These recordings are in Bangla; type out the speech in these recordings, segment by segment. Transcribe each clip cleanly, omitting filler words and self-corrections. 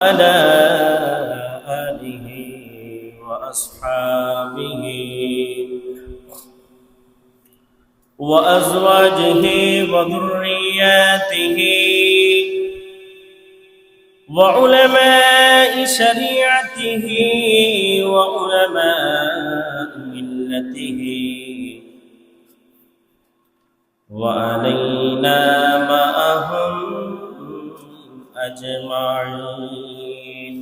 على آله وأصحابه وأزواجه وذرياته وعلماء شريعته وعلماء ملته وعلينا معهم أجمعين.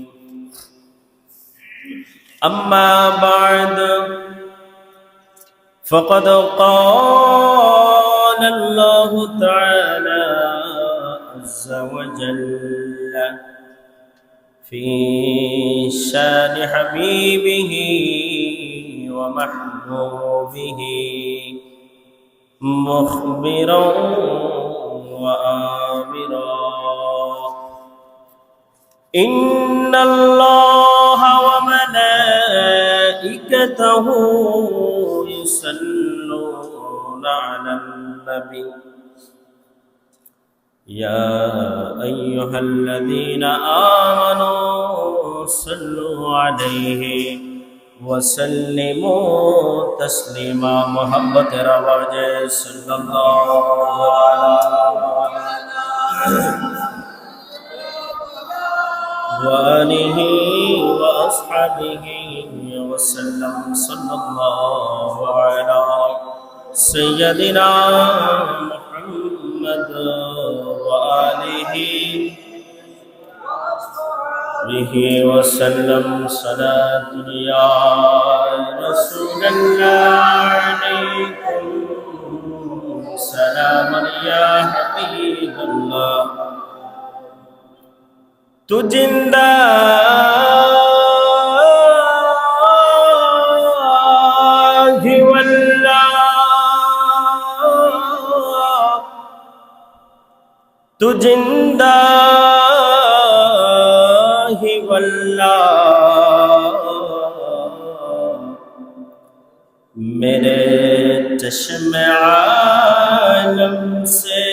أما بعد فقد قال الله تعالى عز وجل في شان حبيبه ومحبوبه مخبرا وآمرا: إن الله وملائكته يصلون على النبي يا أيها الذين آمنوا صلوا عليه وسلموا تسليما. محبت رواج صلى الله وآله وأصحابه وسلم. صلى الله على سيدنا محمد وآله به وسلم. صلاة يا رسول الله عليكم سلاما يا حبيب الله. تو जिंदा ही वल्लाह, तू जिंदा ही वल्लाह, मेरे चश्मे आलम से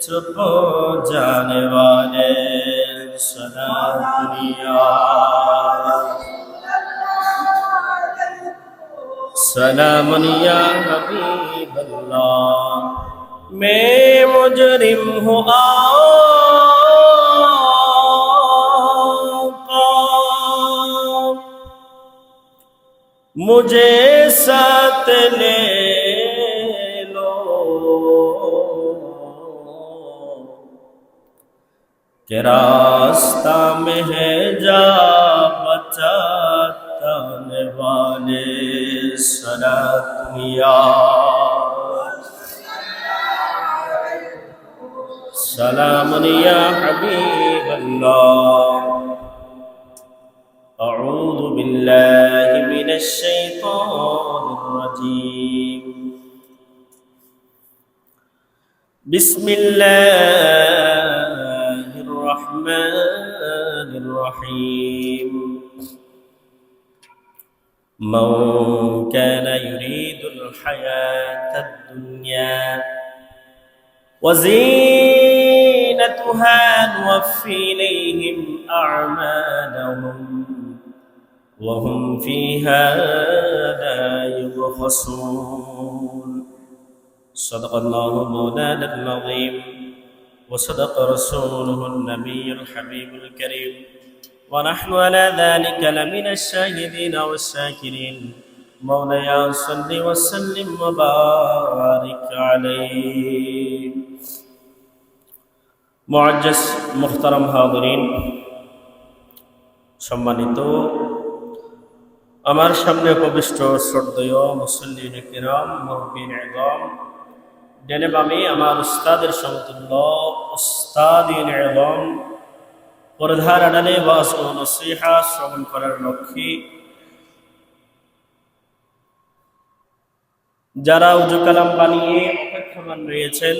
छुप जाने वाले सलातिया सलामन या हबीब अल्लाह. मैं मुजरिम हूँ आका, मुझे साथ ले के रास्ता में है जा बचाने वाले सलातिया सलामन या हबीब अल्लाह. अऊज़ु बिल्लाहि मिनश शैतानिर रजीम. बिस्मिल्लाहिर रहमानिर रहीम. मन काना युरीदुल हयातद दुन्या وزينتها نوفي إليهم أعمالهم وهم فيها لا يبخسون. صدق الله مولانا العظيم وصدق رسوله النبي الحبيب الكريم ونحن على ذلك لمن الشاهدين والشاكرين. مولاي صل وسلم وبارك عليه. মুআজ্জাজ মুহতারাম হাজিরিন, সম্মানিত আমার সামনে উপবিষ্ট শ্রদ্ধেয় মুসল্লিন কিরাম, মুরব্বিন ইযম, ডেনে বামে আমার উস্তাদের সমতুল্য উস্তাদিন ইযম, পর্দার আড়ালে ওয়াজ ও নসিহত শ্রবণ করার লক্ষ্যে যারা উজু কালাম বানিয়ে অপেক্ষমান রয়েছেন,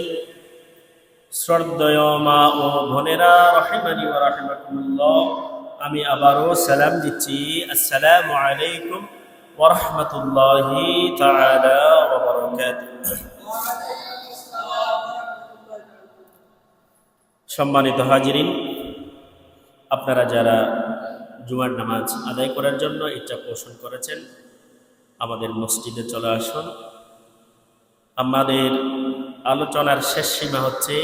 শ্রদ্ধেয় মা ও বোনেরা, রহিমানি ওয়া রাহিমাকুমুল্লাহ, আমি আবারও সালাম দিচ্ছি। আসসালামু আলাইকুম ওয়া রাহমাতুল্লাহি তাআলা ওয়া বারাকাতুহু। সম্মানিত হাজিরিন, আপনারা যারা জুমার নামাজ আদায় করার জন্য ইচ্ছা পোষণ করেছেন আমাদের মসজিদে চলে আসুন। আমাদের আলোচনার শেষ সীমা হচ্ছে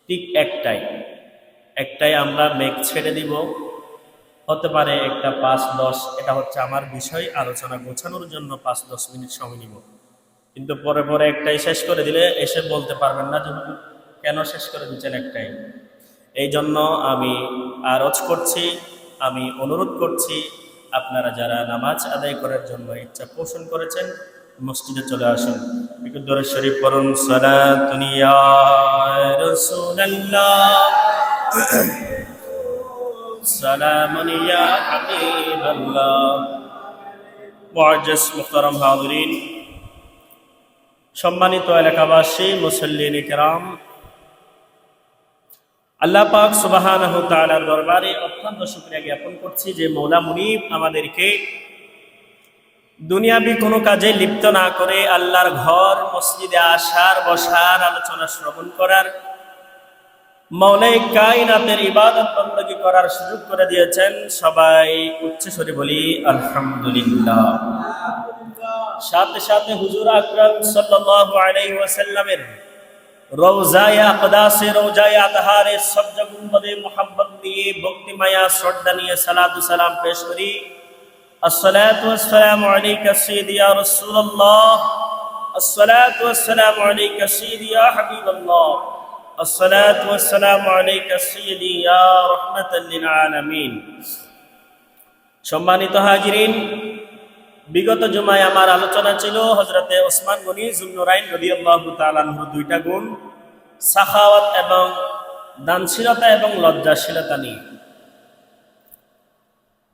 ঠিক একটাই আমরা মেঘ ছেড়ে দিব। হতে পারে একটা 5-10, এটা হচ্ছে আমার বিষয়, আলোচনা গোছানোর জন্য 5-10 মিনিট সময় নিব, কিন্তু পরে একটাই শেষ করে দিলে এসে বলতে পারবেন না যে কেন শেষ করে দিচ্ছেন একটাই। এই জন্য আমি আরজ করছি, আমি অনুরোধ করছি, আপনারা যারা নামাজ আদায় করার জন্য ইচ্ছা পোষণ করেছেন মসজিদে চলে আসুন। একটু দরুদ শরীফ পড়ুন। সালাতুন ইয়া রাসূলুল্লাহ, সালামুন ইয়া হাবিবাল্লাহ। মুআজ্জাজ মুহতারাম হাজিরিন, সম্মানিত এলাকাবাসী, মুসল্লিন কিরাম, আল্লাহ পাক সুবহানাহু ওয়া তাআলার দরবারে অত্যন্ত শুকরিয়া জ্ঞাপন করছি যে মওলা মুনিব আমাদেরকে দুনিয়াবি কোনো কাজে লিপ্ত না করে আল্লাহর ঘর মসজিদে আসার, বসার, আলোচনা শ্রবণ করার, মাওলাই কায়নাতের ইবাদত বندگی করার সুযোগ করে দিয়েছেন। সবাই উচ্চ স্বরে বলি আলহামদুলিল্লাহ। সাথে সাথে হুজুর আকরাম সাল্লাল্লাহু আলাইহি ওয়াসাল্লামের রওজায়ে আকদাসে, রওজায়ে আতহারে সবজা গুম্বদে মুহাব্বত নিয়ে, ভক্তি মায়া শ্রদ্ধা নিয়ে সালাতু সালাম পেশ করি। আসসালাতু ওয়াসসালামু আলাইকা সাইয়্যিদি ইয়া রাসূলুল্লাহ, আসসালাতু ওয়াসসালামু আলাইকা সাইয়্যিদি ইয়া হাবিবাল্লাহ, আসসালাতু ওয়াসসালামু আলাইকা সাইয়্যিদি ইয়া রাহমাতাল লিল আলামিন। সম্মানিত হাজিরিন, বিগত জুমায় আমার আলোচনা ছিল হযরতে ওসমান গনি যুন্নুরাইন রাদিয়াল্লাহু তাআলা আনহু দুইটা গুণ, সাখাওয়াত এবং দানশীলতা এবং লজ্জাশীলতা নিয়ে।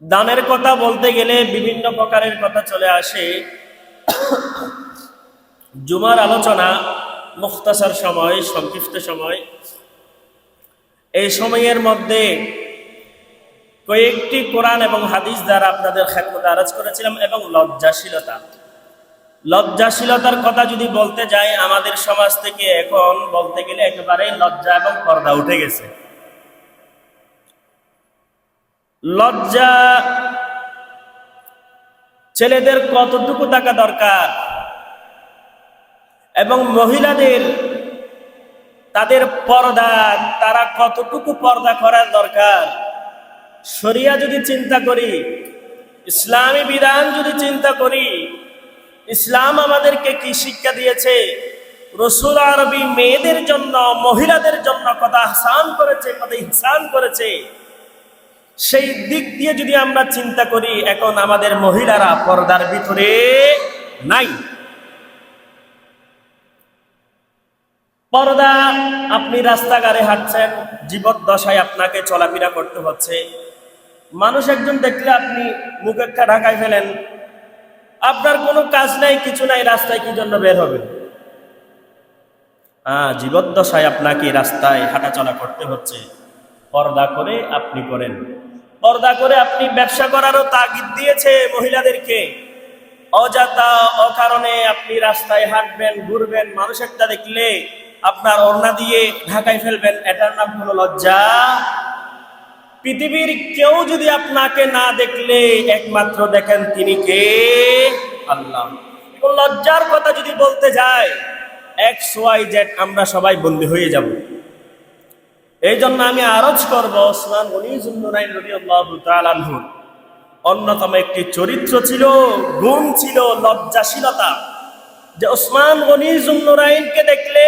দানের কথা বলতে গেলে বিভিন্ন প্রকারের কথা চলে আসে। জুমার আলোচনা মুখতাসার সময়, সংক্ষিপ্ত সময়, এই সময়ের মধ্যে কয়েকটি কোরআন এবং হাদিস দ্বারা আপনাদের খেদমতে আরজ করেছিলাম। এবং লজ্জাশীলতার কথা যদি বলতে যাই, আমাদের সমাজ থেকে এখন বলতে গেলে একেবারে লজ্জা এবং পর্দা উঠে গেছে। লজ্জা ছেলেদের কতটুকু থাকা দরকার এবং মহিলাদের তাদের পর্দা, তারা কতটুকু পর্দা করার দরকার, শরিয়া যদি চিন্তা করি, ইসলামী বিধান যদি চিন্তা করি, ইসলাম আমাদেরকে কি শিক্ষা দিয়েছে, রাসূল আরবী মেয়েদের জন্য, মহিলাদের জন্য কত আহসান করেছে, কত ইহসান করেছে, সেই দিক দিয়ে যদি আমরা চিন্তা করি, এখন আমাদের মহিলারা পর্দার ভিতরে নাই। পর্দা, আপনি রাস্তাঘাটে হাঁটছেন, জীবদ্দশায় আপনাকে চলাফেরা করতে হচ্ছে, মানুষ একজন দেখলে আপনি মুখ একটা ঢাকায় ফেলেন, আপনার কোনো কাজ নাই, কিছু নাই, রাস্তায় কি জন্য বের হবেন? জীবদ্দশায় আপনাকে রাস্তায় হাঁটাচলা করতে হচ্ছে। পর্দা করে আপনি করেন। পর্দা করে আপনি ব্যবসা করারও তাগিদ দিয়েছে মহিলাদেরকে। অযথা অকারণে আপনি রাস্তায় হাঁটবেন, ঘুরবেন, মানুষ একটা দেখলে আপনার ওড়না দিয়ে ঢাকায় ফেলবেন, এটার নাম হলো লজ্জা। পৃথিবীর কেউ যদি আপনাকে না দেখলে একমাত্র দেখেন তিনি কে? আল্লাহ। লজ্জার কথা যদি বলতে যায়, XYZ আমরা সবাই বন্দী হয়ে যাব। এই জন্য আমি আরজ করব, ওসমান গনি যুন্নুরাইন রাদিয়াল্লাহু তাআলা আনহু অন্যতম একটি চরিত্র ছিল, গুণ ছিল লজ্জাশীলতা। যে ওসমান গনি যুন্নুরাইনকে দেখলে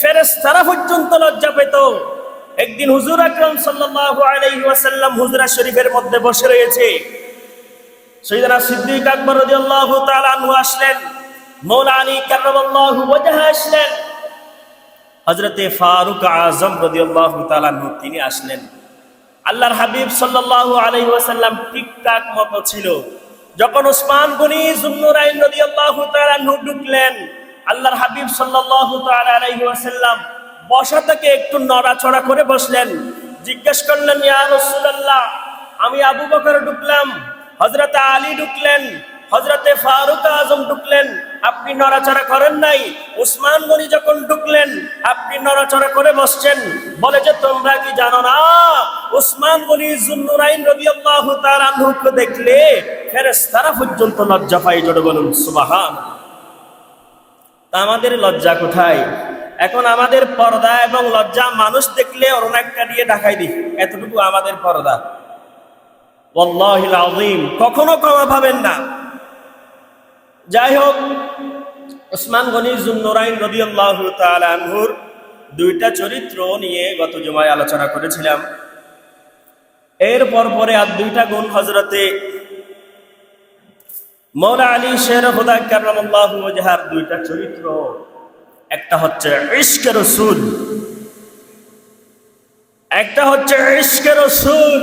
ফেরেশতারা পর্যন্ত লজ্জা পেত। একদিন হুজুর আকরাম সাল্লাল্লাহু আলাইহি ওয়াসাল্লাম হুজরা শরীফের মধ্যে বসে রয়েছে। সাইয়েদনা সিদ্দিক আকবর রাদিয়াল্লাহু তাআলা আনহু আসলেন, মাওলা আলী কাররামাল্লাহু ওয়াজহা আসলেন, হযরতে ফারুক আযম রাদিয়াল্লাহু তাআলা আনহু তিনি আসলেন। আল্লাহর হাবিব সাল্লাল্লাহু আলাইহি ওয়াসাল্লাম ঠিকঠাক মতো ছিল। যখন ওসমান গনি যুন্নুরাইন রাদিয়াল্লাহু তাআলা আনহু ঢুকলেন, আল্লাহর হাবিব সাল্লাল্লাহু তাআলা আলাইহি ওয়াসাল্লাম বসা থেকে একটু নড়াচড়া করে বসলেন। জিজ্ঞেস করলেন, ইয়া রাসূলুল্লাহ, আমি আবু বকর ঢুকলাম, হযরত আলী ঢুকলেন, হযরতে ফারুক আজম ঢুকলেন, আপনি নড়াচড়া করেন নাই। উসমান গনি যখন ঢুকলেন, আপনি নড়াচড়া করে বসছেন। বলে যে তোমরা কি জানো না, উসমান গনি যুন্নুরাইন রাদিয়াল্লাহু তাআলা আনহুকে দেখলে ফেরেশতারা পর্যন্ত লজ্জা পায়। জোরে বলুন সুবহানাল্লাহ। তা আমাদের লজ্জা কোথায়? এখন আমাদের পর্দা এবং লজ্জা মানুষ দেখলে অরুণাক্কা দিয়ে ঢাকাই দিই, এতটুকু আমাদের পর্দা। ওয়াল্লাহিল আযীম, কখনো ক্ষমা পাবেন না। যাই হোক, উসমান গনি যুন্নুরাইন রাদিয়াল্লাহু তাআলা আনহুর দুইটা চরিত্র নিয়ে গত জুমায় আলোচনা করেছিলাম। এরপর পরে আর দুইটা গুণ হযরতে মাওলা আলী শের খুদা কাররামাল্লাহু ওয়াজহার দুইটা চরিত্র। একটা হচ্ছে ইশকে রাসূল, একটা হচ্ছে ইশকে রাসূল,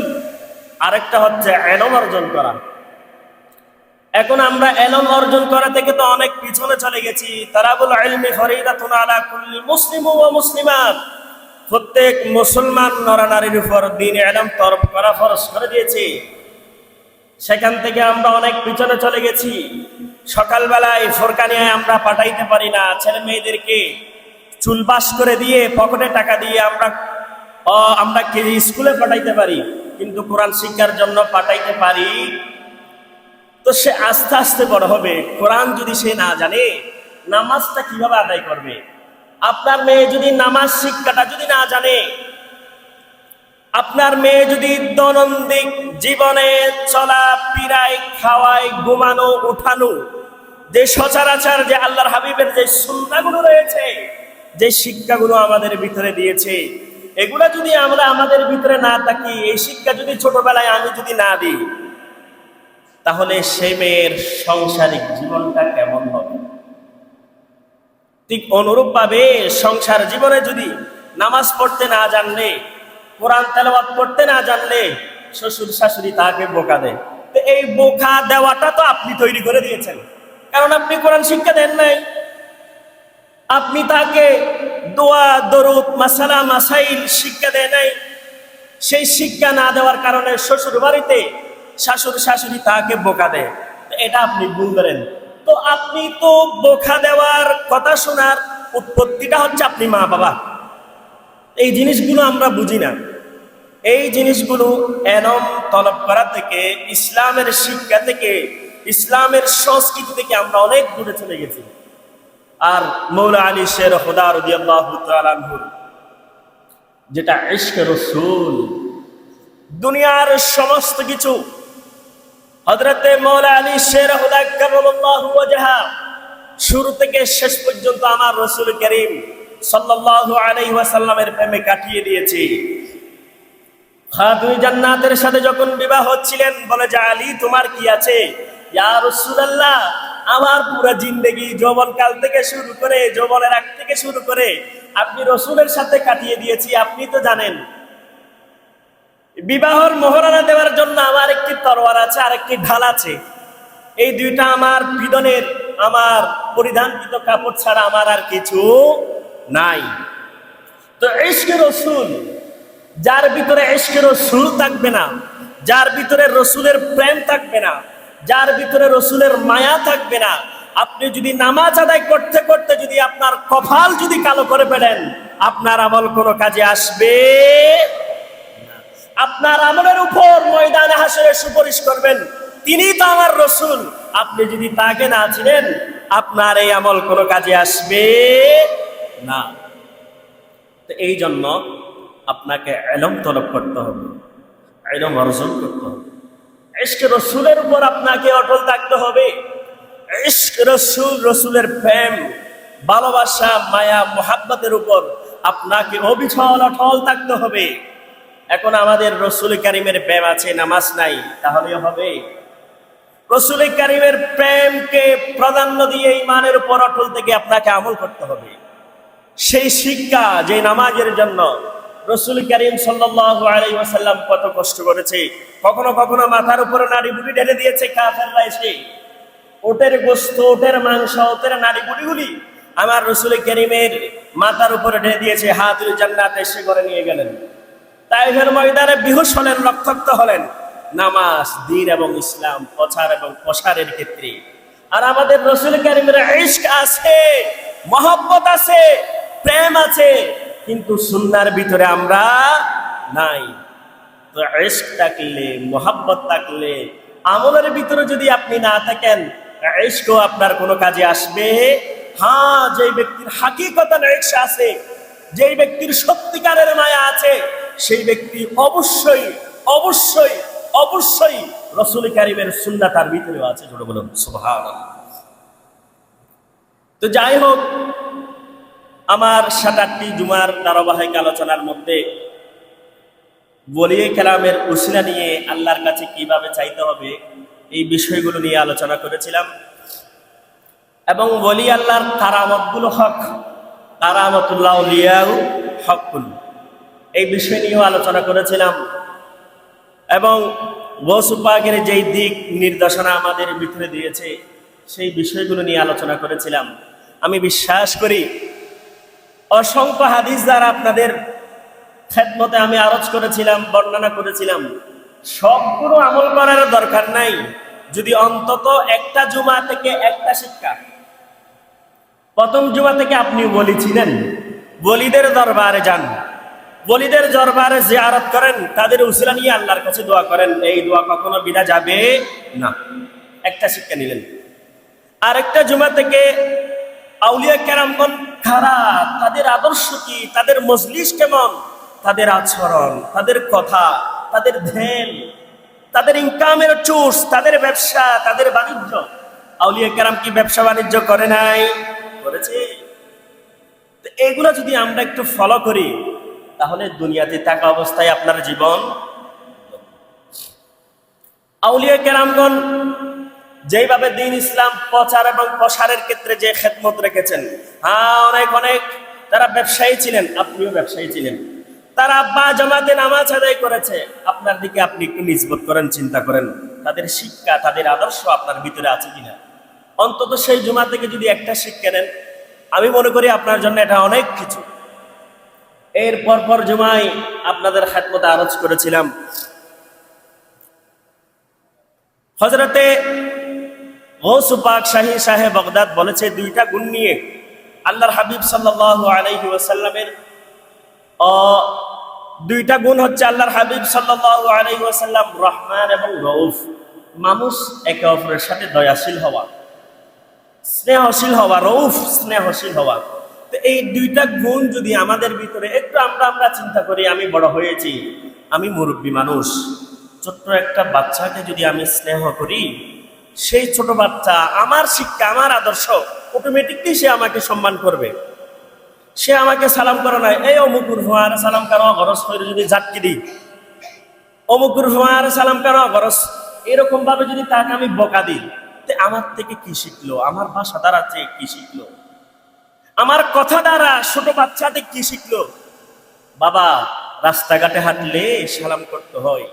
আরেকটা হচ্ছে ইলম অর্জন করা। এখন আমরা ইলম অর্জন করা থেকে তো অনেক পিছনে চলে গেছি। তারাবুল ইলমি ফরিদাতুন আলা কুল্লি মুসলিম ওয়া মুসলিমাত, প্রত্যেক মুসলমান নরনারীর উপর দ্বীন ইলম তলব করা ফরজ করে দিয়েছে। সেখান থেকে আমরা অনেক পিছনে চলে গেছি। সকালবেলায় ফোরকানিয়ায় আমরা পাঠাইতে পারি না ছেলে মেয়েদেরকে, চুল বাস করে দিয়ে পকেটে টাকা দিয়ে আমরা স্কুলে পাঠাইতে পারি, কিন্তু কোরআন শিক্ষার জন্য পাঠাইতে পারি? তো সে আস্তে আস্তে বড় হবে। কোরআন যদি সে না জানে, নামাজটা কিভাবে আদায় করবে? আপনার মেয়ে যদি নামাজ শিক্ষাটা যদি না জানে, আপনার মেয়ে যদি দৈনন্দিন জীবনে চলা ফিরায় খাওয়ায় ঘুমানো উঠানো যে সচরাচর যে আল্লাহর হাবিবের যে সুন্নাহগুলো রয়েছে, যে শিক্ষাগুলো আমাদের ভিতরে দিয়েছে, এগুলা যদি আমরা আমাদের ভিতরে না থাকি, এই শিক্ষা যদি ছোটবেলায় আমি যদি না দিই, তাহলে সেই মেয়ের সাংসারিক জীবনটা কেমন হবে? ঠিক অনুরূপভাবে সংসার জীবনে যদি নামাজ পড়তে না জানলে, কোরআন তেলাওয়াত করতে না জানলে, শ্বশুর শাশুড়ি তাকে বোকা দেয়। তো এই বোকা দেওয়াটা তো আপনি তৈরি করে দিয়েছেন, কারণ আপনি কোরআন শিক্ষা দেন নাই। আপনি তাকে দোয়া দরুদ মাসালা মাসাইল শিক্ষা দেন নাই। সেই শিক্ষা না দেওয়ার কারণে শ্বশুর বাড়িতে শাশুড়ি শাশুড়ি তাকে বোকা দেয়। এটা আপনি ভুল করেন। তো আপনি তো বোকা দেওয়ার কথা শোনার উৎপত্তিটা হচ্ছে আপনি মা বাবা। এই জিনিসগুলো আমরা বুঝি না। এই জিনিসগুলো এলম তলব করা থেকে, ইসলামের শিক্ষা থেকে, ইসলামের সংস্কৃতি থেকে আমরা অনেক দূরে চলে গেছি। আর মৌলা আলী শের খুদা রাদিয়াল্লাহু তাআলা আনহু যেটা ইশকে রাসূল, দুনিয়ার সমস্ত কিছু হযরতে মৌলা আলী শের খুদা কাররামাল্লাহু ওয়াজহা শুরু থেকে শেষ পর্যন্ত আমার রাসূল করিম সাল্লাল্লাহু আলাইহি ওয়াসাল্লামের প্রেমে কাটিয়ে দিয়েছে। খাতুন জান্নাতের সাথে যখন বিবাহ হচ্ছিলেন, বলে যে আলী তোমার কি আছে? ইয়া রাসূলুল্লাহ, আমার পুরো জিন্দেগি যৌবনকাল থেকে শুরু করে, যৌবনের আগ থেকে শুরু করে আপনি রাসূলের সাথে কাটিয়ে দিয়েছি। আপনি তো জানেন বিবাহর মোহরানা দেওয়ার জন্য আমার একটি তরোয়ার আছে আর একটি ঢাল আছে। এই দুইটা আমার বিদনের, আমার পরিধানকৃত কাপড় ছাড়া আমার আর কিছু নাই। তো ইশকে রাসূল, যার ভিতরে ইশকে রাসূল থাকবে না, যার ভিতরে রাসূলের প্রেম থাকবে না, যার ভিতরে রাসূলের মায়া থাকবে না, আপনি যদি নামাজ আদায় করতে করতে যদি আপনার কপাল যদি কালো করে ফেলেন, আপনার আমল কোনো কাজে আসবে না। আপনার আমলের উপর ময়দানে হাসরে সুপারিশ করবেন তিনি তো আমার রাসূল। আপনি যদি তাকে না চিনেন, আপনার এই আমল কোনো কাজে আসবে না। তো এই জন্য আপনাকে ইলম তলব করতে হবে, ইলম অর্জন করতে হবে। ইশকে রাসূলের উপর আপনাকে অটল থাকতে হবে। ইশক রাসূল, রাসূলের প্রেম, ভালোবাসা, মায়া, মুহাব্বতের উপর আপনাকে অবিচল অটল থাকতে হবে। এখন আমাদের রাসূল কারীমের প্রেম আছে, নামাজ নাই, তাহলে হবে? রাসূল কারীমের প্রেমকে প্রাধান্য দিয়ে ঈমানের উপর অটল থেকে আপনাকে আমল করতে হবে। সেই শিক্ষা যে নামাজের জন্য রাসূল কারীম সাল্লাল্লাহু আলাইহি ওয়াসাল্লাম কত কষ্ট করেছে, কখনো কখনো মাথার উপরে নাড়ি বুড়ি ঢেলে দিয়েছে কাফেররা এসে। ওটের গোশত, ওটের মাংস, ওটের নাড়ি বুড়িগুলি আমার রাসূল কারীমের মাথার উপরে ঢেলে দিয়েছে। হাতুল জান্নাত এসে করে নিয়ে গেলেন। তাইফের ময়দানে বেহুশ হলেন, রক্তাক্ত হলেন। নামাজ, দ্বীন এবং ইসলাম প্রচার এবং প্রসারের ক্ষেত্রে। আর আমাদের রাসূল কারীমের ইশক আছে, মহব্বত আছে, প্রেম আছে, কিন্তু সুন্নাহর ভিতরে আমরা নাই। তো ইশক থাকলে, মহব্বত থাকলে, আমলের ভিতরে যদি আপনি না থাকেন, ইশকও আপনার কোনো কাজে আসবে। হ্যাঁ, যে ব্যক্তির হাকিকতান ইশক আছে, যে ব্যক্তির সত্যিকারের মায়া আছে, সেই ব্যক্তি অবশ্যই অবশ্যই অবশ্যই রাসূল কারীমের সুন্নাহ তার ভিতরেও আছে। জোরে বলুন সুবহানাল্লাহ। তো যাই হোক, আমার 7-8টি জুমার ধারাবাহিক আলোচনার মধ্যে ওলিয়ে কেরামের উসিলা নিয়ে আল্লাহর কাছে কিভাবে চাইতে হবে এই বিষয়গুলো নিয়ে আলোচনা করেছিলাম। এবং ওলি আল্লাহর কারামতগুলো হক, কারামতুল্লাহ আউলিয়াউ হকুন, এই বিষয় নিয়েও আলোচনা করেছিলাম। এবং গৌস পাকের যেই দিক নির্দেশনা আমাদের ভিতরে দিয়েছে সেই বিষয়গুলো নিয়ে আলোচনা করেছিলাম। আমি বিশ্বাস করি অসংখ্য হাদিস দ্বারা আপনাদের খেদমতে আমি আরজ করেছিলাম, বর্ণনা করেছিলাম। সবগুলো আমল করার দরকার নাই, যদি অন্তত একটা জুমা থেকে একটা শিক্ষা, প্রথম জুমা থেকে আপনি বলেছিলেন, বলিদের দরবারে যান, বলিদের দরবারে জিয়ারত করেন, তাদের উসিলা নিয়ে আল্লাহর কাছে দোয়া করেন, এই দোয়া কখনো বিনা যাবে না। একটা শিক্ষা নিলেন। আরেকটা জুমা থেকে আউলিয়া কেরামগণ কারা, তাদের আদর্শ কি, তাদের মজলিস কেমন, তাদের আচরণ, তাদের কথা, তাদের ধ্যান, তাদের ইনকামের চোর্স, তাদের ব্যবসা, তাদের বাণিজ্য। আউলিয়া কেরাম কি ব্যবসা বাণিজ্য করে নাই? করেছে। তো এগুলো যদি আমরা একটু ফলো করি, তাহলে দুনিয়াতে থাকা অবস্থায় আপনার জীবন। আউলিয়া কেরামগণ যেইভাবে দ্বীন ইসলাম প্রচার এবং প্রসারের ক্ষেত্রে যে খেদমত রেখেছেন, হ্যাঁ, অনেক অনেক তারা ব্যবসায়ী ছিলেন, আপনিও ব্যবসায়ী ছিলেন। তারা আব্বা জামাতে নামাজ আদায় করেছে, আপনার দিকে আপনি একটু নিসবত করেন, চিন্তা করেন তাদের শিক্ষা, তাদের আদর্শ আপনার ভিতরে আছে কিনা। অন্তত সেই জুমা থেকে যদি একটা শিক্ষা নেন, আমি মনে করি আপনার জন্য এটা অনেক কিছু। এর পর জুমায় আপনাদের খেদমতে আরজ করেছিলাম, হযরতে গৌস পাক শাহী শাহে বাগদাদ বলেছে, দুইটা গুণ নিয়ে আল্লাহর হাবিব সাল্লাল্লাহু আলাইহি ওয়াসাল্লামের দুইটা গুণ হচ্ছে, আল্লাহর হাবিব সাল্লাল্লাহু আলাইহি ওয়াসাল্লাম রহমান এবং রউফ। মানুষ একে অপরের সাথে দয়াশীল হওয়া, স্নেহশীল হওয়া, রউফ স্নেহশীল হওয়া। তো এই দুইটা গুণ যদি আমাদের ভিতরে একটু আমরা চিন্তা করি, আমি বড় হয়েছি, আমি মুরব্বী মানুষ, ছোট্ট একটা বাচ্চাকে যদি আমি স্নেহ করি, সেই ছোট বাচ্চা আমার শিক্ষা, আমার আদর্শ, অটোমেটিকলি সে আমাকে সম্মান করবে। সে আমাকে সালাম করে নাই, এই অমুকুর ভুয়ার সালাম কারো গরস করে যদি ঝাটকি দিই, অমুকুর ভুয়ার সালাম কারো গরস, এরকম ভাবে যদি তাকে আমি বকা দিই, আমার থেকে কি শিখলো, আমার ভাষা দ্বারা কি শিখলো, আমার কথা দ্বারা ছোট বাচ্চাতে কি শিখলো। বাবা, রাস্তাঘাটে হাঁটলে সালাম করতে হয়,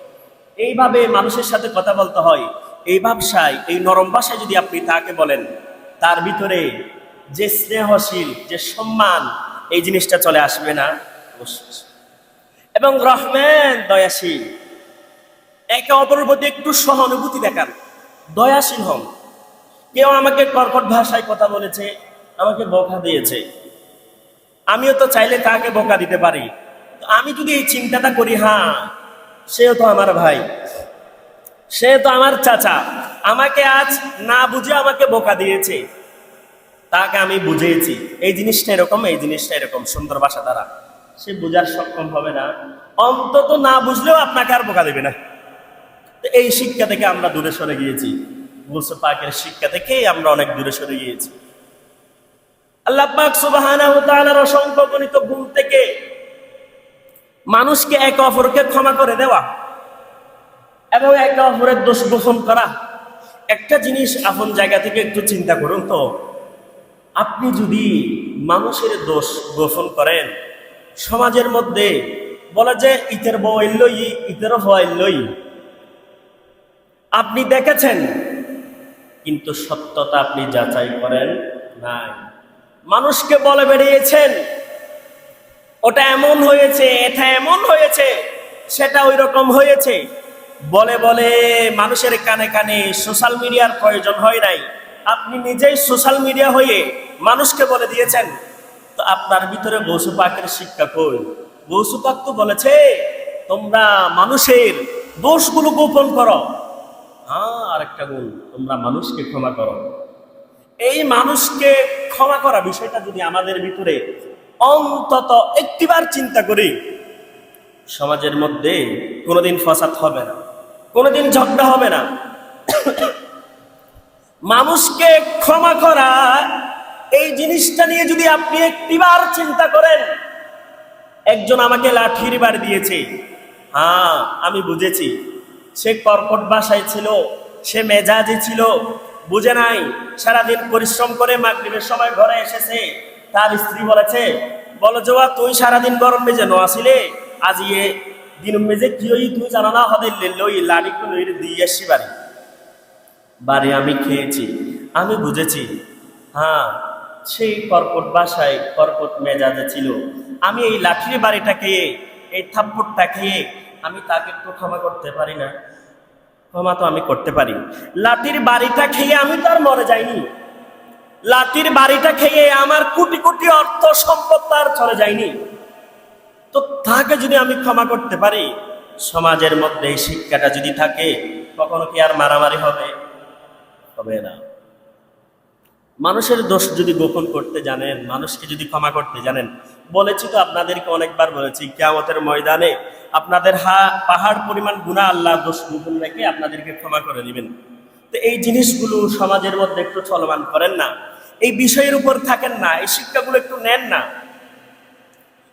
এইভাবে মানুষের সাথে কথা বলতে হয়, এই ভাষায়, এই নরম ভাষায় যদি আপনি তাকে বলেন, তার ভিতরে যে স্নেহশীল, যে সম্মান, এই জিনিসটা চলে আসবে না? এবং রহমান দয়াশীল, একে অপরের প্রতি একটু সহানুভূতি দেখান, দয়াশীল হন। কেউ আমাকে কর্কট ভাষায় কথা বলেছে, আমাকে বকা দিয়েছে, আমিও তো চাইলে তাকে বকা দিতে পারি। আমি যদি এই চিন্তাটা করি, হ্যাঁ, সেও তো আমার ভাই, সে তো আমার চাচা, আমাকে আজ না বুঝে আমাকে বকা দিয়েছে, তাকে আমি বুঝিয়েছি এই জিনিসটা এরকম, এই জিনিসটা এরকম, সুন্দর ভাষা দ্বারা সে বোঝার সক্ষম হবে না, অন্তত না বুঝলেও আপনাকে আর বকা দেবে না। এই শিক্ষা থেকে আমরা দূরে সরে গিয়েছি, গৌস পাকের শিক্ষা থেকে আমরা অনেক দূরে সরে গিয়েছি। আল্লাহ পাক সুবহানাহু ওয়া তাআলার অসংখ্য গণিত গুণ থেকে মানুষকে একে অপরকে ক্ষমা করে দেওয়া এবং একে অপরের দোষ গোপন করা। একটা জিনিস আপন জায়গা থেকে একটু চিন্তা করুন তো, আপনি যদি মানুষের দোষ গোপন করেন, সমাজের মধ্যে বলে যে ইতের বই লই, ইতেরও ভয় লই, আপনি দেখেছেন, কিন্তু সত্যতা আপনি যাচাই করেন নাই। মানুষকে বলে বেরিয়েছেন, ওটা এমন হয়েছে, এটা এমন হয়েছে, সেটা ওই রকম হয়েছে, বলে বলে মানুষের কানে কানে সোশ্যাল মিডিয়ার প্রয়োজন হয় নাই, আপনি নিজেই সোশ্যাল মিডিয়া হয়ে মানুষকে বলে দিয়েছেন। তো আপনার ভিতরে গৌসু পাকের শিক্ষা কই? গৌসু পাক তো বলেছে তোমরা মানুষের দোষগুলো গোপন করো। আরেকটা গুণ, তোমরা মানুষকে ক্ষমা করো। এই মানুষকে ক্ষমা করা বিষয়টা যদি আমাদের ভিতরে অন্তত একটিবার চিন্তা করি, সমাজের মধ্যে কোনোদিন ফাসাদ হবে না, কোনোদিন ঝগড়া হবে না। মানুষকে ক্ষমা করা এই জিনিসটা নিয়ে যদি আপনি একটিবার চিন্তা করেন, একজন আমাকে লাঠির বাড়ি দিয়েছে, আমি বুঝেছি সে কর্কট ভাষায় ছিল, সে মেজাজি ছিল, বুঝে নাই, সারাদিন পরিশ্রম করে মাগরিবের সময় ঘরে এসেছে। তার স্ত্রী বলেছে, বলো জোয়া তুই সারাদিন গরম মেজে ন আসিলে, আজ ইয়ে দিন মেজে কি হই তুই জানো না, হদের লই লাড়িগুলো দিয়ে আসছি বাড়ি। বাড়ি আমি খেয়েছি, আমি বুঝেছি সেই কর্কট ভাষায় কর্কট মেজাজে ছিল। আমি এই লাঠির বাড়িটা খেয়ে, এই থাপ্পড়টা খেয়ে আমি তাকে একটু ক্ষমা করতে পারি না? ক্ষমা তো আমি করতে পারি। লাঠির বাড়িটা খেয়ে আমি তো আর মরে যাইনি, লাঠির বাড়িটা খেয়ে আমার কোটি কোটি অর্থ সম্পদ তার চলে যায়নি। তো তাকে যদি আমি ক্ষমা করতে পারি, সমাজের মধ্যে এই শিক্ষাটা যদি থাকে, কখনো কি আর মারামারি হবে? হবে না। মানুষের দোষ যদি গোপন করতে জানেন, মানুষকে যদি ক্ষমা করতে জানেন, বলেছি তো আপনাদেরকে অনেকবার বলেছি, কিয়ামতের ময়দানে আপনাদের পাহাড় পরিমাণ গুনাহ আল্লাহ দোষ গোপন রেখে আপনাদেরকে ক্ষমা করে দিবেন। তো এই জিনিসগুলো সমাজের মধ্যে একটু চলমান করেন না, এই বিষয়ের উপর থাকেন না, এই শিক্ষাগুলো একটু নেন না।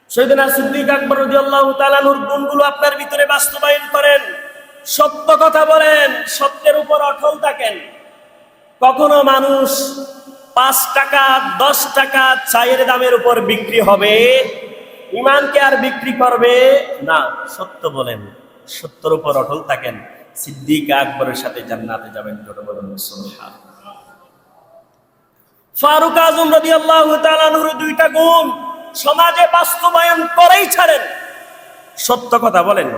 সাইয়েদনা সিদ্দিক আকবর রাদিয়াল্লাহু তাআলা আনহুর গুণগুলো আপনার ভিতরে বাস্তবায়ন করেন, সত্য কথা বলেন, সত্যের উপর অটল থাকেন। কখনো মানুষ 5 টাকা 10 টাকা চায়ের দামের উপর বিক্রি হবে, ইমানকে আর বিক্রি করবে না। সত্য বলেন, সত্যের উপর অটল থাকেন, সিদ্দিক আকবরের সাথে জান্নাতে যাবেন। জোরে বলুন সুবহানাল্লাহ। ফারুক আজম রাদিয়াল্লাহু তাআলা আনহুর দুইটা গুণ সমাজে বাস্তবায়ন করেই ছাড়েন, সত্য কথা বলেন।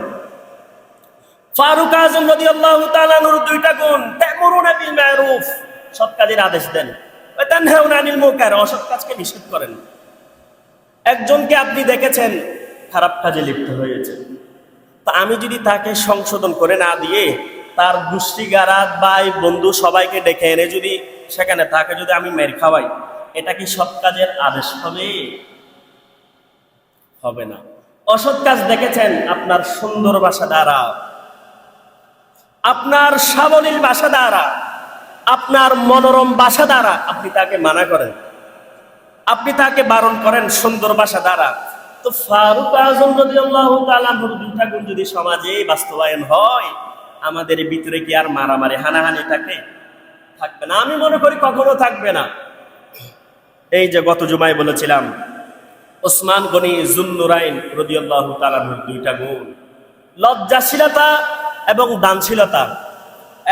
ফারুক আজম রাদিয়াল্লাহু তাআলা আনহুর দুইটা গুণ, তা'মুরুনা বিল মা'রুফ, সৎ কাজের আদেশ দেন, ওয়া তানহাউনা আনিল মুনকার, অসৎ কাজকে নিষেধ করেন। একজনকে আপনি দেখেছেন খারাপ কাজে লিপ্ত হয়েছে, তা আমি যদি তাকে সংশোধন করে না দিয়ে তার গোষ্ঠী গারাত ভাই বন্ধু সবাইকে ডেকে এনে যদি সেখানে তাকে যদি আমি মেরে খাওয়াই, এটা কি সৎ কাজের আদেশ হবে? হবে না। অসৎ কাজ দেখেছেন আপনার সুন্দর ভাষা দ্বারা, আপনার সাবলীল ভাষা দ্বারা, আপনার মনোরম ভাষা দ্বারা আপনি তাকে মানা করেন, আপনি তাকে বারণ করেন সুন্দর ভাষা দ্বারা। তো ফারুক আজম রাদিয়াল্লাহু তাআলা আনহুর দুইটা গুণ যদি সমাজে বাস্তবায়ন হয়, আমাদের ভিতরে কি আর মারামারি হানাহানি থাকবে? থাকবে না। আমি মনে করি কখনো থাকবে না। এই যে গত জুমায় বলেছিলাম, ওসমান গনি যুন্নুরাইন রাদিয়াল্লাহু তাআলা আনহুর দুইটা গুণ, লজ্জাশীলতা এবং দানশীলতা।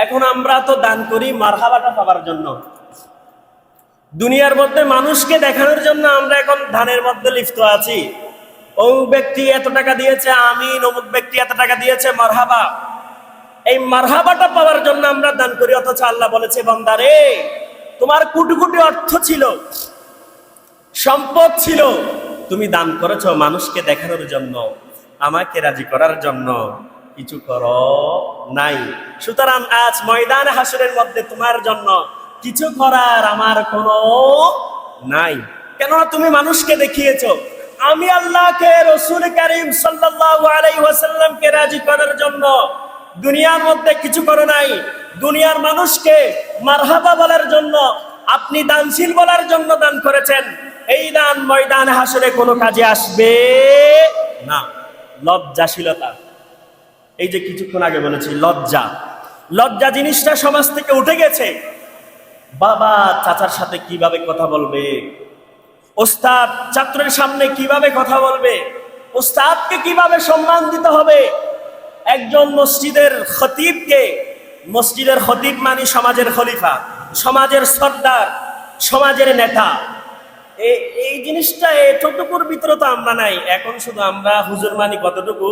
এখন আমরা তো দান করি মারহাবাটা পাওয়ার জন্য, দুনিয়ার মধ্যে মানুষকে দেখানোর জন্য আমরা এখন দানের মধ্যে লিপ্ত আছি। অমুক ব্যক্তি এত টাকা দিয়েছে, আমিন, অমুক ব্যক্তি এত টাকা দিয়েছে, মারহাবা। এই মারহাবাটা পাওয়ার জন্য আমরা দান করি, অথচ আল্লাহ বলেছে, বান্দারে তোমার কোটি কোটি অর্থ ছিল, সম্পদ ছিল, তুমি দান করেছো মানুষকে দেখানোর জন্য, আমাকে রাজি করার জন্য কিছু করো নাই। সুতরাং আজ ময়দান হাসরের মধ্যে তোমার জন্য কিছু করার আমার কোনো নাই। কেননা তুমি মানুষকে দেখিয়েছো। আমি আল্লাহকে, রাসূল কারীম সাল্লাল্লাহু আলাইহি ওয়াসাল্লামকে রাজি করার জন্য দুনিয়ার মধ্যে কিছু করো নাই। দুনিয়ার মানুষকে মারহাবা বলার জন্য, আপনি দানশীল বলার জন্য দান করেছেন। এই দান ময়দান হাসরে কোনো কাজে আসবে না। লজ্জাশীলতা, এই যে কিছুক্ষণ আগে বলেছি, লজ্জা, লজ্জা জিনিসটা সমাজ থেকে উঠে গেছে। বাবা চাচার সাথে কিভাবে কথা বলবে, ওস্তাদ ছাত্রের সামনে কিভাবে কথা বলবে, ওস্তাদকে কিভাবে সম্মান দিতে হবে, একজন মসজিদের খতিবকে, মসজিদের খতিব মানে সমাজের খলিফা, সমাজের সর্দার, সমাজের নেতা, এই জিনিসটা এতটুকুর ভিতরে তো আমরা নাই। এখন শুধু আমরা হুজুর মানি কতটুকু,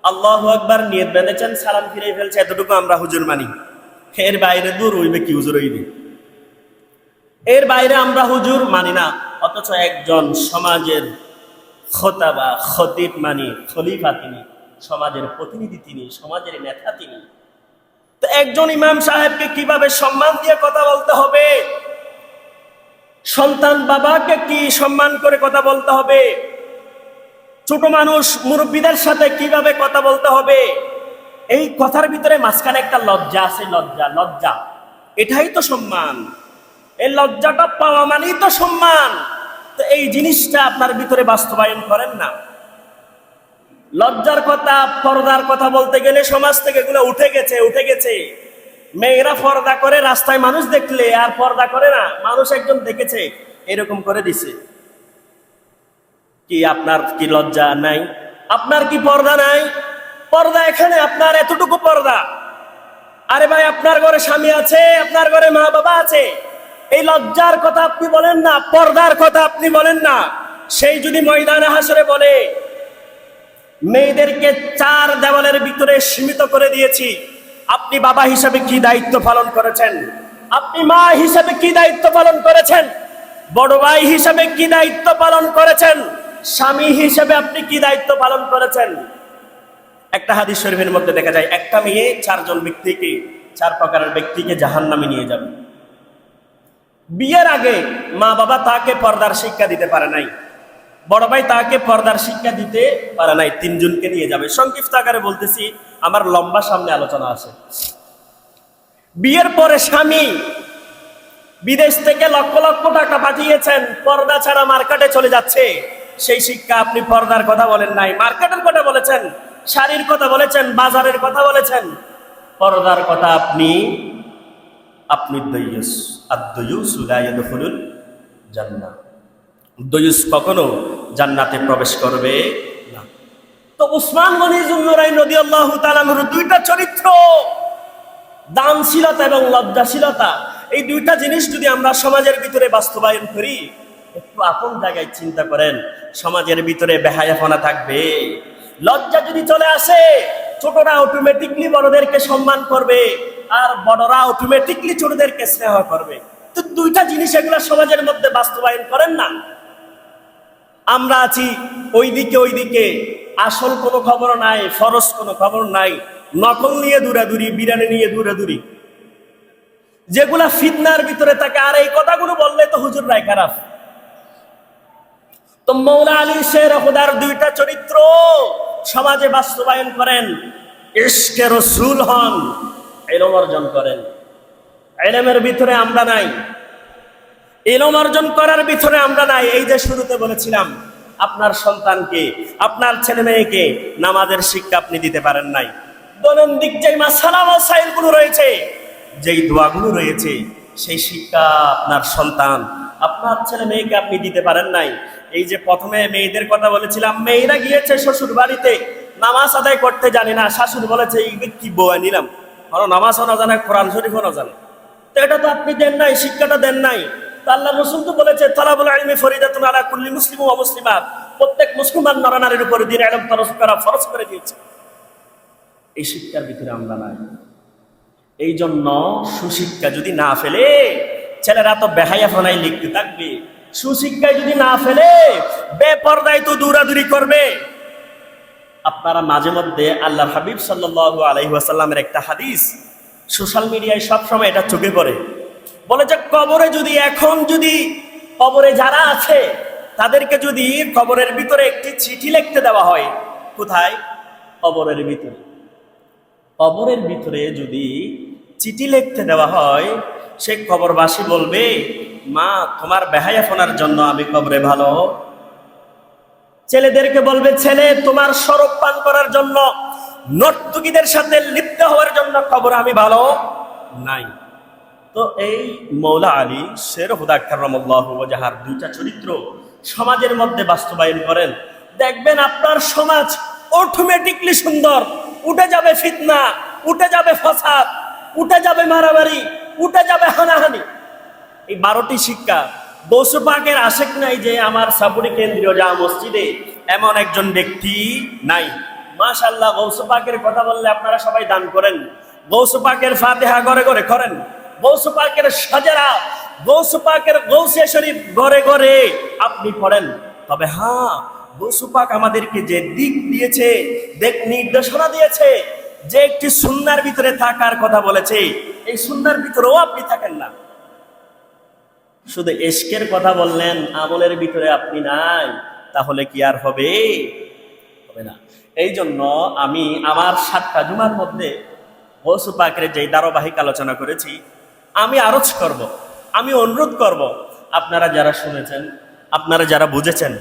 আল্লাহু আকবার নিয়ত বেঁধেছেন, সালাম ফিরে ফেলছে, এতটুকু আমরা হুজুর মানি। এর বাইরে দূর হইবে কি হুজুর হইবে, এর বাইরে আমরা হুজুর মানি না। অথচ একজন সমাজের খোতাবা, খতিব মানি, খলিফা তিনি, সমাজের প্রতিনিধি তিনি, সমাজের নেতা তিনি। তো একজন ইমাম সাহেবকে কিভাবে সম্মান দিয়ে কথা বলতে হবে, সন্তান বাবাকে কি সম্মান করে কথা বলতে হবে, ছোট মানুষ মুরব্বীদের সাথে কিভাবে কথা বলতে হবে, এই কথার ভিতরে মাঝখানে একটা লজ্জা আছে, লজ্জা, লজ্জা, এটাই তো সম্মান। এই লজ্জাটা পাওয়া মানেই তো সম্মান। তো এই জিনিসটা আপনার ভিতরে বাস্তবায়ন করেন না। লজ্জার কথা, পর্দার কথা বলতে গেলে সমাজ থেকে এগুলো উঠে গেছে। মেয়েরা পর্দা করে রাস্তায় মানুষ দেখলে আর পর্দা করে না, মানুষ একজন দেখেছে এরকম করে দিছে। কি আপনার কি লজ্জা নাই? আপনার কি পর্দা নাই? পর্দা এখানে আপনার এতটুকু পর্দা। আরে ভাই, আপনার ঘরে স্বামী আছে, আপনার ঘরে মা বাবা আছে, এই লজ্জার কথা আপনি বলেন না, পর্দার কথা আপনি বলেন না। সেই যদি ময়দানে হাসরে বলে মেয়েদেরকে 4 দেওয়ালের ভিতরে সীমিত করে দিয়েছি, আপনি বাবা হিসাবে কি দায়িত্ব পালন করেছেন? আপনি মা হিসাবে কি দায়িত্ব পালন করেছেন? বড় ভাই হিসাবে কি দায়িত্ব পালন করেছেন? স্বামী হিসাবে আপনি কি দায়িত্ব পালন করেছেন? একটা হাদিস শরীফের মধ্যে দেখা যায় একটা মেয়ে 4 জন ব্যক্তিকে, 4 প্রকারের ব্যক্তিকে জাহান্নামে নিয়ে যাবে। বিয়ের আগে মা বাবা তাকে পর্দার শিক্ষা দিতে পারে নাই, বড় ভাই তাকে পর্দার শিক্ষা দিতে পারে নাই, 3 জনকে নিয়ে যাবে। সংক্ষিপ্ত আকারে বলতেছি, আমার লম্বা সামনে আলোচনা আছে। বিয়ের পরে স্বামী বিদেশ থেকে লক্ষ লক্ষ টাকা পাঠিয়েছেন, পর্দা ছাড়া মার্কেটে চলে যাচ্ছে, সেই শিক্ষা আপনি পর্দার কথা বলেন নাই, মার্কেটের কথা বলেছেন, শাড়ির কথা বলেছেন, বাজারের কথা বলেছেন, পর্দার কথা আপনি দয়ুস। আদ-দয়ুস লা ইয়াদখুলুল জান্নাহ, দয়ুস কখনো জান্নাতে প্রবেশ করবে না। তো উসমান গনি যুন্নুরাইন রাদিয়াল্লাহু তাআলা আনহুর 2টা চরিত্র, দানশীলতা এবং লজ্জাশীলতা, এই 2টা জিনিস যদি আমরা সমাজের ভিতরে বাস্তবায়ন করি, একটু আপন জায়গায় চিন্তা করেন, সমাজের ভিতরে বেহায়াপনা থাকবে। লজ্জা যদি চলে আসে, ছোটরা অটোমেটিকলি বড়দেরকে সম্মান করবে, আর বড়রা অটোমেটিকলি ছোটদেরকে স্নেহ করবে। তো 2টা জিনিস এগুলা সমাজের মধ্যে বাস্তবায়ন করেন না। আমরা আছি ওইদিকে, আসল কোনো খবর নাই, ফরজ কোনো খবর নাই, নকল নিয়ে দূরাদূরি, বিরানি নিয়ে দূরাদূরি, যেগুলা ফিতনার ভিতরে থাকে। আর এই কথাগুলো বললে তো হুজুর রায় খারাপ। তো মৌলা আলী শের খুদার 2টা চরিত্র সমাজে বাস্তবায়ন করেন, ইশকে রসুল হন, ইলম অর্জন করেন। ইলমের ভিতরে আমরা নাই, ইলম অর্জন করার ভিতরে আমরা নাই। এই যে শুরুতে বলেছিলাম, আপনার সন্তানকে, আপনার ছেলে মেয়েকে নামাজের শিক্ষা আপনি দিতে পারেন নাই। দৈনন্দিন যে মাসালা মাসাইলগুলো রয়েছে, যেই দোয়াগুলো রয়েছে, সেই শিক্ষা আপনার সন্তান, আপনার ছেলে মেয়েকে আপনি দিতে পারেন নাই। এই যে প্রথমে মেয়েদের কথা বলেছিলাম, মেয়েরা গিয়েছে শ্বশুর বাড়িতে, নামাজ আদায় করতে জানি না, শাশুড়ি বলেছে এই কি বয়া নিলাম, কারণ নামাজও না জানে, কোরআন শরীফও না জানে। তো এটা তো আপনি দেন নাই, শিক্ষাটা দেন নাই। তো আল্লাহ রাসূল তো বলেছে, তালাবুল ইলমি ফরিদাতুন আলা কুল্লি মুসলিম ওয়া মুসলিমাত, প্রত্যেক মুসলমান নর-নারীর উপর দ্বীন ইলম তরফ করা ফরজ করে দিয়েছে। এই শিক্ষার ভিতরে আমরা নাই। এই জন্য সুশিক্ষা যদি না ফেলে, ছেলেরা তো বেহায়াপনায় লিপ্ত থাকবে। সুশিক্ষায় যদি না ফেলে, বেপরদায় তো দৌড়াদৌড়ি করবে। আপনারা মাঝে মধ্যে আল্লাহর হাবিব সাল্লাল্লাহু আলাইহি ওয়াসাল্লামের একটা হাদিস সোশ্যাল মিডিয়ায় সবসময় এটা চোখে পড়ে, বলে যে কবরে যদি, এখন যদি কবরে যারা আছে তাদেরকে যদি কবরের ভিতরে একটি চিঠি লিখতে দেওয়া হয়, কোথায়? কবরের ভিতরে। কবরের ভিতরে যদি চিঠি লিখতে দেওয়া হয়, সে কবরবাসী বলবে, মা তোমার বেহায়াপনার জন্য আমি কবরে ভালো। ছেলেদেরকে বলবে, ছেলে তোমার শরাব পান করার জন্য, নর্তকীদের সাথে লিপ্ত হওয়ার জন্য কবরে আমি ভালো নাই। তো এই মৌলা আলী শের হুদা কাররামাল্লাহু ওয়াজহার 2টা চরিত্র সমাজের মধ্যে বাস্তবায়ন করেন, দেখবেন আপনার সমাজ অটোমেটিকলি সুন্দর। উঠে যাবে ফিতনা, উঠে যাবে ফাসাদ, উঠে যাবে মারামারি, উঠে যাবে হানাহানি। এই 12টি শিক্ষা। গৌস পাকের আশেক নাই যে আমার সাপুরি কেন্দ্রীয় জামে মসজিদে এমন একজন ব্যক্তি নাই মাশাআল্লাহ, গৌস পাকের কথা বললে আপনারা সবাই দান করেন, গৌস পাকের ফাতিহা ঘরে ঘরে করেন, গৌস পাকের সাজারা, গৌস পাকের গৌসে শরীফ ঘরে ঘরে আপনি পড়েন। তবে হ্যাঁ, গৌস পাক আমাদেরকে যে দিক দিয়েছে, দিক নির্দেশনা দিয়েছে, যে একটি সুন্নাহর ভিতরে থাকার কথা বলেছে, এই সুন্নাহর ভিতরেও আপনি থাকেন না। শুধু ইশকের কথা বললেন, আমলের ভিতরে আপনি নাই, তাহলে কি আর হবে? হবে না। এই জন্য আমি আমার 7টা জুমার মধ্যে গৌস পাকের যে ধারাবাহিক আলোচনা করেছি, আমি আরজ করব, আমি অনুরোধ করব, আপনারা যারা শুনেছেন, আপনারা যারা বুঝেছেন,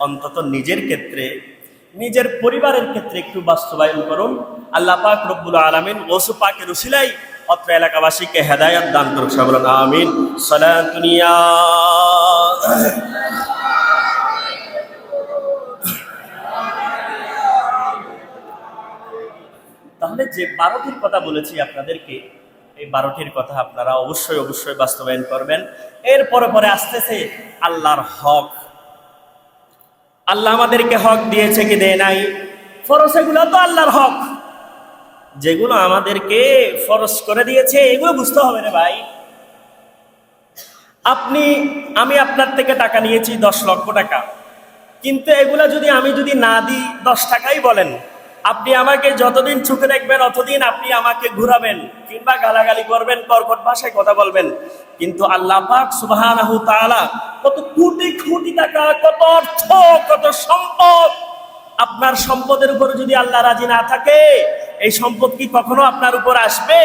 অন্তত নিজের ক্ষেত্রে, নিজের পরিবারের ক্ষেত্রে একটু বাস্তবায়ন করুন। আল্লাহ পাক রব্বুল আলামিন গৌস পাকের উসিলায় অত্র এলাকাবাসীকে হেদায়েত দান করুন। সবাই বলুন আমিন। সালাতুনিয়া তাহলে যে 12টির কথা বলেছি আপনাদেরকে, এই 12টির কথা আপনারা অবশ্যই অবশ্যই বাস্তবায়ন করবেন। এরপরে পরে আসতেছে আল্লাহর হক। আল্লাহ আমাদেরকে হক দিয়েছে কি দেয় নাই? ফরজ, এগুলো তো আল্লাহর হক। যেগুলো আমাদেরকে ফরজ করে দিয়েছে এগুলো বুঝতে হবে রে ভাই। আমি আপনার থেকে টাকা নিয়েছি 10 লক্ষ টাকা, কিন্তু এগুলা আমি যদি না দিই, 10 টাকাই বলেন, আপনি আমাকে যতদিন চোখে দেখবেন অতদিন আপনি আমাকে ঘুরাবেন কিংবা গালাগালি করবেন, কর্কট ভাষায় কথা বলবেন। কিন্তু আল্লাহ পাক সুবহানাহু তাআলা কত কোটি কোটি টাকা, কত অর্থ, কত সম্পদ, আপনার সম্পদের উপরে যদি আল্লাহ রাজি না থাকে, এই সম্পদ কি কখনো আপনার উপর আসবে?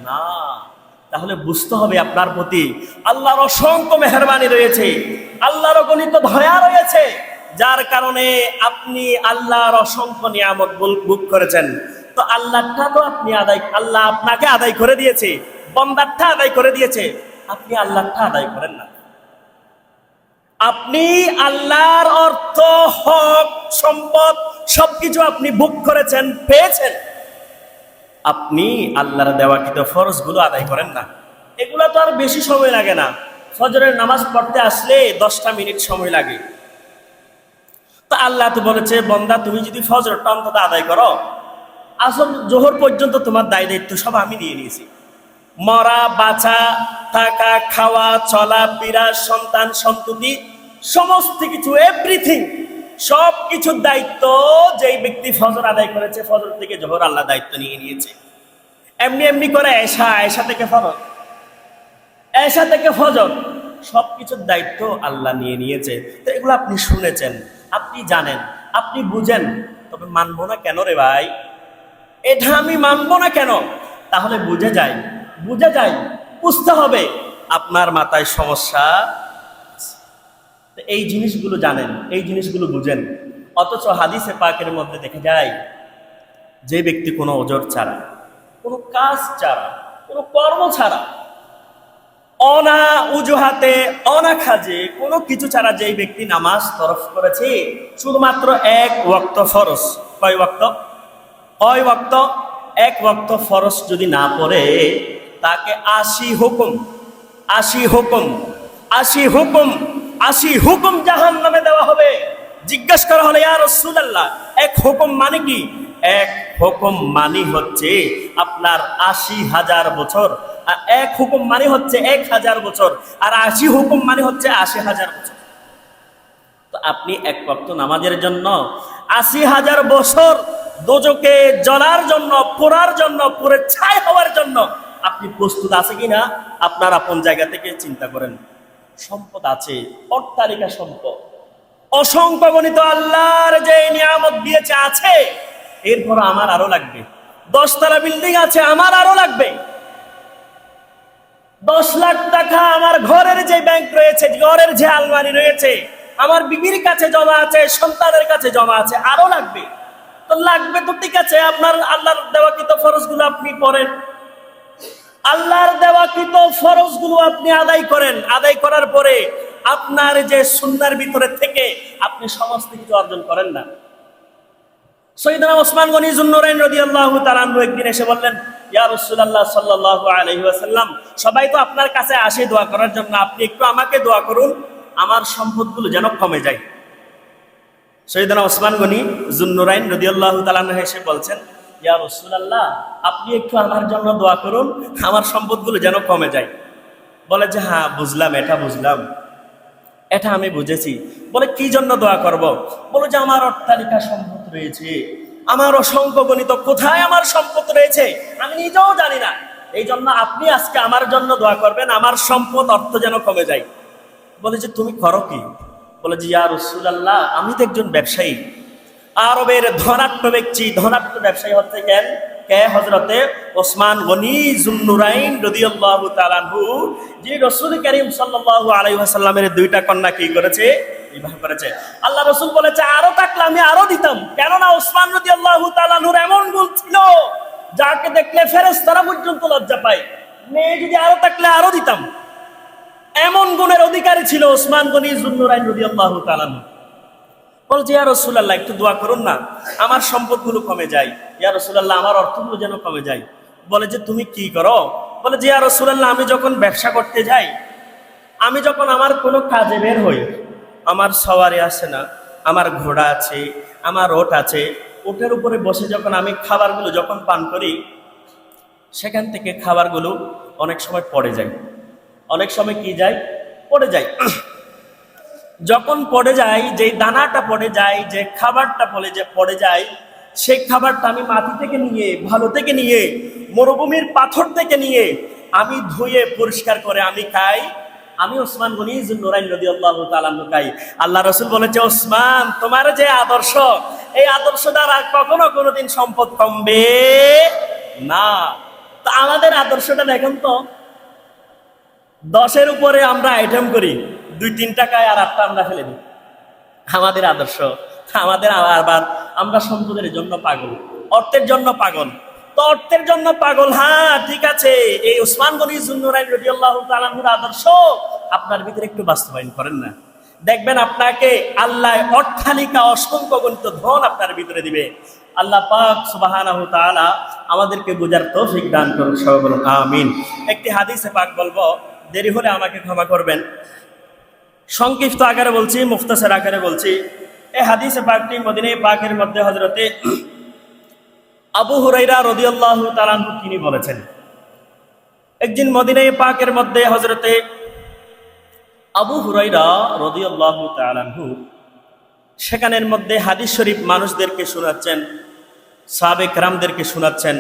না। তাহলে বুঝতে হবে আপনার প্রতি আল্লাহর অসংখ্য মেহেরবানি রয়েছে, আল্লাহর অগণিত দয়া রয়েছে, যার কারণে আপনি আল্লাহর অসংখ্য নিয়ামত ভোগ করেছেন। তো আল্লাহটা তো আল্লাহ আপনাকে আদায় করে দিয়েছে, বন্দারটা আদায় করে দিয়েছে, আপনি আল্লাহটা আদায় করেন না। আপনি আল্লাহর অর্থ, হক, সম্পদ সবকিছু আপনি ভোগ করেছেন, পেয়েছেন, আপনি আল্লাহর দেওয়াকৃত ফরজগুলো আদায় করেন না। এগুলো তো আর বেশি সময় লাগে না। ফজরের নামাজ পড়তে আসলে 10টা মিনিট সময় লাগে। তো আল্লাহ তো বলেছে, বন্দা তুমি যদি ফজরটা অন্তত আদায় করো, আসল জোহর পর্যন্ত তোমার দায়িত্ব সব আমি নিয়ে নিয়েছি। মরা, বাঁচা, থাকা, খাওয়া, চলা, ফেরা, সন্তান সন্ততি, সমস্ত কিছু, এভরিথিং, সব কিছুর দায়িত্ব যেই ব্যক্তি ফজর আদায় করেছে, ফজর থেকে জোহর আল্লাহ দায়িত্ব নিয়ে নিয়েছে। এমনি এমনি করে এশা থেকে ফজর, এশা থেকে ফজর, সবকিছুর দায়িত্ব আল্লাহ নিয়ে নিয়েছে। তো এগুলো আপনি শুনেছেন, আপনি জানেন, আপনি বুঝেন, তবে মানবো না কেন রে ভাই? এটা আমি মানবো না কেন? তাহলে বুঝে যাই, বুঝতে হবে আপনার মাথায় সমস্যা। এই জিনিসগুলো জানেন, এই জিনিসগুলো বুঝেন, অথচ হাদিসে পাকের মধ্যে দেখা যায় যে ব্যক্তি কোনো ওজর ছাড়া, কোনো কাজ ছাড়া, কোনো কর্ম ছাড়া, অনা উজুহাতে, অনাখাজে, কোনো কিছু ছাড়া যেই ব্যক্তি নামাজ তরফ করেছে, শুধুমাত্র 1 ওয়াক্ত ফরজ, কয় ওয়াক্ত? 1 ওয়াক্ত ফরজ যদি না পড়ে, তাকে 80 হুকুম জাহান্নামে দেওয়া হবে। জিজ্ঞাসা করা হলো, ইয়া রাসূলুল্লাহ, 1 হুকুম মানে কি? 1 হুকুম মানে হচ্ছে আপনার 80,000 বছর, আর 1 হুকুম মানে হচ্ছে 1000 বছর, আর 80 হুকুম মানে হচ্ছে 80,000 বছর। তো আপনি 1 ওয়াক্ত নামাজের জন্য 80,000 বছর দোজকে জ্বলার জন্য, পোড়ার জন্য, পুড়ে ছাই হওয়ার জন্য আপনি প্রস্তুত আছে কিনা? আপনার আপন জায়গা থেকে চিন্তা করেন। সম্পদ আছে, অট্টালিকা সম্পদ, অসংখ্য গণিত আল্লাহর যে নিয়ামত দিয়েছে আছে, এরপর আমার আরো লাগবে। 10 তলা বিল্ডিং আছে, আমার আরো লাগবে। 10 লাখ টাকা আমার ঘরের যে ব্যাংক রয়েছে, ঘরের যে আলমারি রয়েছে, আমার বিবির কাছে জমা আছে, সন্তানের কাছে জমা আছে, আরো লাগবে। তো লাগবে তো ঠিক আছে, আপনার আল্লাহর দেওয়াকৃত ফরজগুলো আপনি পড়েন, আল্লাহর দেওয়াকৃত ফরজগুলো আপনি আদায় করেন। আদায় করার পরে আপনার যে সুন্নাহর ভিতরে থেকে আপনি সমস্ত কিছু অর্জন করেন না। সাইয়েদনা ওসমান গনি যুন্নুরাইন রাদিয়াল্লাহু তাআলা আনহু একদিন এসে বললেন, ইয়া রাসূলুল্লাহ সাল্লাল্লাহু আলাইহি ওয়াসাল্লাম, সবাই তো আপনার কাছে আসে দোয়া করার জন্য, আপনি একটু আমাকে দোয়া করুন, আমার সম্পদগুলো যেন কমে যায়। সৈয়দনা ওসমান গনি যুন্নুরাইন রাদিয়াল্লাহু তাআলা আনহু এসে বলছেন, ইয়া রাসূলুল্লাহ, আপনি একটু আমার জন্য দোয়া করুন, আমার সম্পদগুলো যেন কমে যায়। বলে যে হ্যাঁ বুঝলাম, এটা বুঝলাম, এটা আমি বুঝেছি। বলে কি জন্য দোয়া করব? বলে যে আমার অট্টালিকা সম্পদ রয়েছে, আমার অসংখ্য গণিত কোথায় আমার সম্পদ রয়েছে আমি নিজেও জানি না, এই জন্য আপনি আজকে আমার জন্য দোয়া করবেন, আমার সম্পদ অর্থ যেন কমে যায়। বলে যে তুমি করো কি? বলে যে ইয়া রাসূলুল্লাহ, আমি তো একজন ব্যবসায়ী, আরবের ধনাঢ্য ব্যক্তি, ধনাঢ্য ব্যবসায়ী হচ্ছে কে হযরতে ওসমান গনি যুন্নুরাইন রাদিয়াল্লাহু তাআলা আনহু, যিনি রাসূল করিম সাল্লাল্লাহু আলাইহি ওয়াসাল্লামের দুইটা কন্যা কি করেছে, বিবাহ করেছে। আল্লাহ রাসূল বলেছে আরো থাকলে আমি আরো দিতাম, কেননা ওসমান রাদিয়াল্লাহু তাআলা আনহুর এমন গুণ ছিল যাকে দেখলে ফেরেশতারা পর্যন্ত লজ্জা পায়। মেয়ে যদি আরো থাকলে আরো দিতাম, এমন গুণের অধিকারী ছিল ওসমান গনি যুন্নুরাইন রাদিয়াল্লাহু তাআলা আনহু। বল যে ইয়া রাসূলুল্লাহ, একটু দোয়া করুন না, আমার সম্পদগুলো কমে যায়, ইয়া রাসূলুল্লাহ আমার অর্থগুলো যেন কমে যায়। বলে যে তুমি কি করো? বলে যে ইয়া রাসূলুল্লাহ, আমি যখন ব্যবসা করতে যাই, আমি যখন আমার কোনো কাজে বের হই, আমার সওয়ারি আছে না, আমার ঘোড়া আছে, আমার ওট আছে, ওটের উপরে বসে যখন আমি খাবারগুলো যখন পান করি, সেখান থেকে খাবারগুলো অনেক সময় পড়ে যায়, অনেক সময় কি যায়, পড়ে যায়। যখন পড়ে যায়, যে দানাটা পড়ে যায়, যে খাবারটা পড়ে যায়, সেই খাবারটা আমি মাটি থেকে নিয়ে, ভালো থেকে নিয়ে, মরুভূমির পাথর থেকে নিয়ে আমি ধুয়ে পরিষ্কার করে আমি খাই। আমি ওসমান গনি যুন্নুরাইন রাদিয়াল্লাহু তাআলা আনহু খাই। আল্লাহ রাসূল বলেছে, ওসমান তোমার যে আদর্শ, এই আদর্শ দ্বারা কখনো কোনোদিন সম্পদ কমবে না। তো আমাদের আদর্শটা দেখেন তো, 10-এর উপরে আমরা আইটেম করি, 2-3 টাকায় আর 8টা আমরা ফেলে দিই। আমাদের আদর্শ, আমাদের আবার আমরা সম্পদের জন্য পাগল, অর্থের জন্য পাগল। তো অর্থের জন্য পাগল, হ্যাঁ ঠিক আছে, এই ওসমান গনি যুন্নুরাইন রাদিয়াল্লাহু তাআলা আনহুর আদর্শ আপনার ভিতরে একটু বাস্তবায়ন করেন না, দেখবেন আপনাকে আল্লাহ অট্টালিকা অসংখ্য গণিত ধন আপনার ভিতরে দিবে। আল্লাহ পাক সুবহানাহু তাআলা আমাদেরকে বুঝার তৌফিক দান করুন, সবাই বলুন আমিন। একটি হাদিসে পাক বলবো, দেরি হলে আমাকে ক্ষমা করবেন, সংক্ষিপ্ত আকারে বলছি, মুখতাসার আকারে বলছি। এই হাদিসে পাকটি মদিনা পাকের মধ্যে হযরতে আবু হুরায়রা রাদিয়াল্লাহু তাআলা আনহু তিনি বলেছেন, একদিন মদিনা পাকের মধ্যে হযরতে আবু হুরায়রা রাদিয়াল্লাহু তাআলা আনহু সেখানের মধ্যে হাদিস শরীফ মানুষদেরকে শোনাচ্ছেন, সাহাবে কেরামদেরকে শোনাচ্ছেন।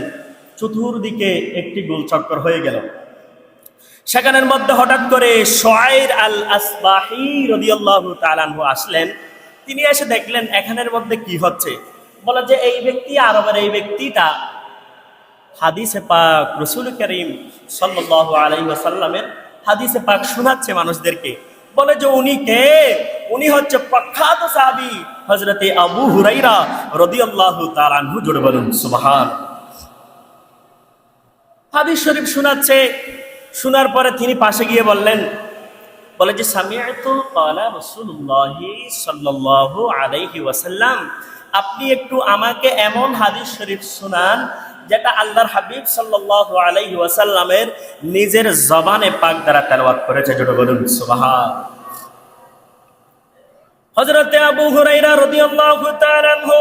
চতুর্দিকে একটি গোলচক্কর হয়ে গেল। সেখানের মধ্যে হঠাৎ করে শুআইর আল আসবাহি রাদিয়াল্লাহু তাআলা আনহু আসলেন। তিনি এসে দেখলেন এখানের মধ্যে কি হচ্ছে। বলে যে এই ব্যক্তি, আরবের এই ব্যক্তিটা হাদিসে পাক রাসূল করিম সাল্লাল্লাহু আলাইহি ওয়াসাল্লামের হাদিসে পাক শোনাচ্ছে মানুষদেরকে। বলে যে উনি কে? উনি হচ্ছে প্রখ্যাত সাহাবী হযরতে আবু হুরায়রা রাদিয়াল্লাহু তাআলা আনহু। জোরে বলুন সুবহান। হাদিস শরীফ শোনাচ্ছে। শোনার পরে তিনি পাশে গিয়ে বললেন, বলে যে সামিআতু ক্বালা রাসূলুল্লাহি সাল্লাল্লাহু আলাইহি ওয়াসাল্লাম, আপনি একটু আমাকে এমন হাদিস শরীফ শোনান যেটা আল্লাহর হাবিব সাল্লাল্লাহু আলাইহি ওয়াসাল্লামের নিজের জবানে পাক দ্বারা তেলাওয়াত করেছে। জোরে বলুন সুবহান। হযরতে আবু হুরায়রা রাদিয়াল্লাহু তাআলা আনহু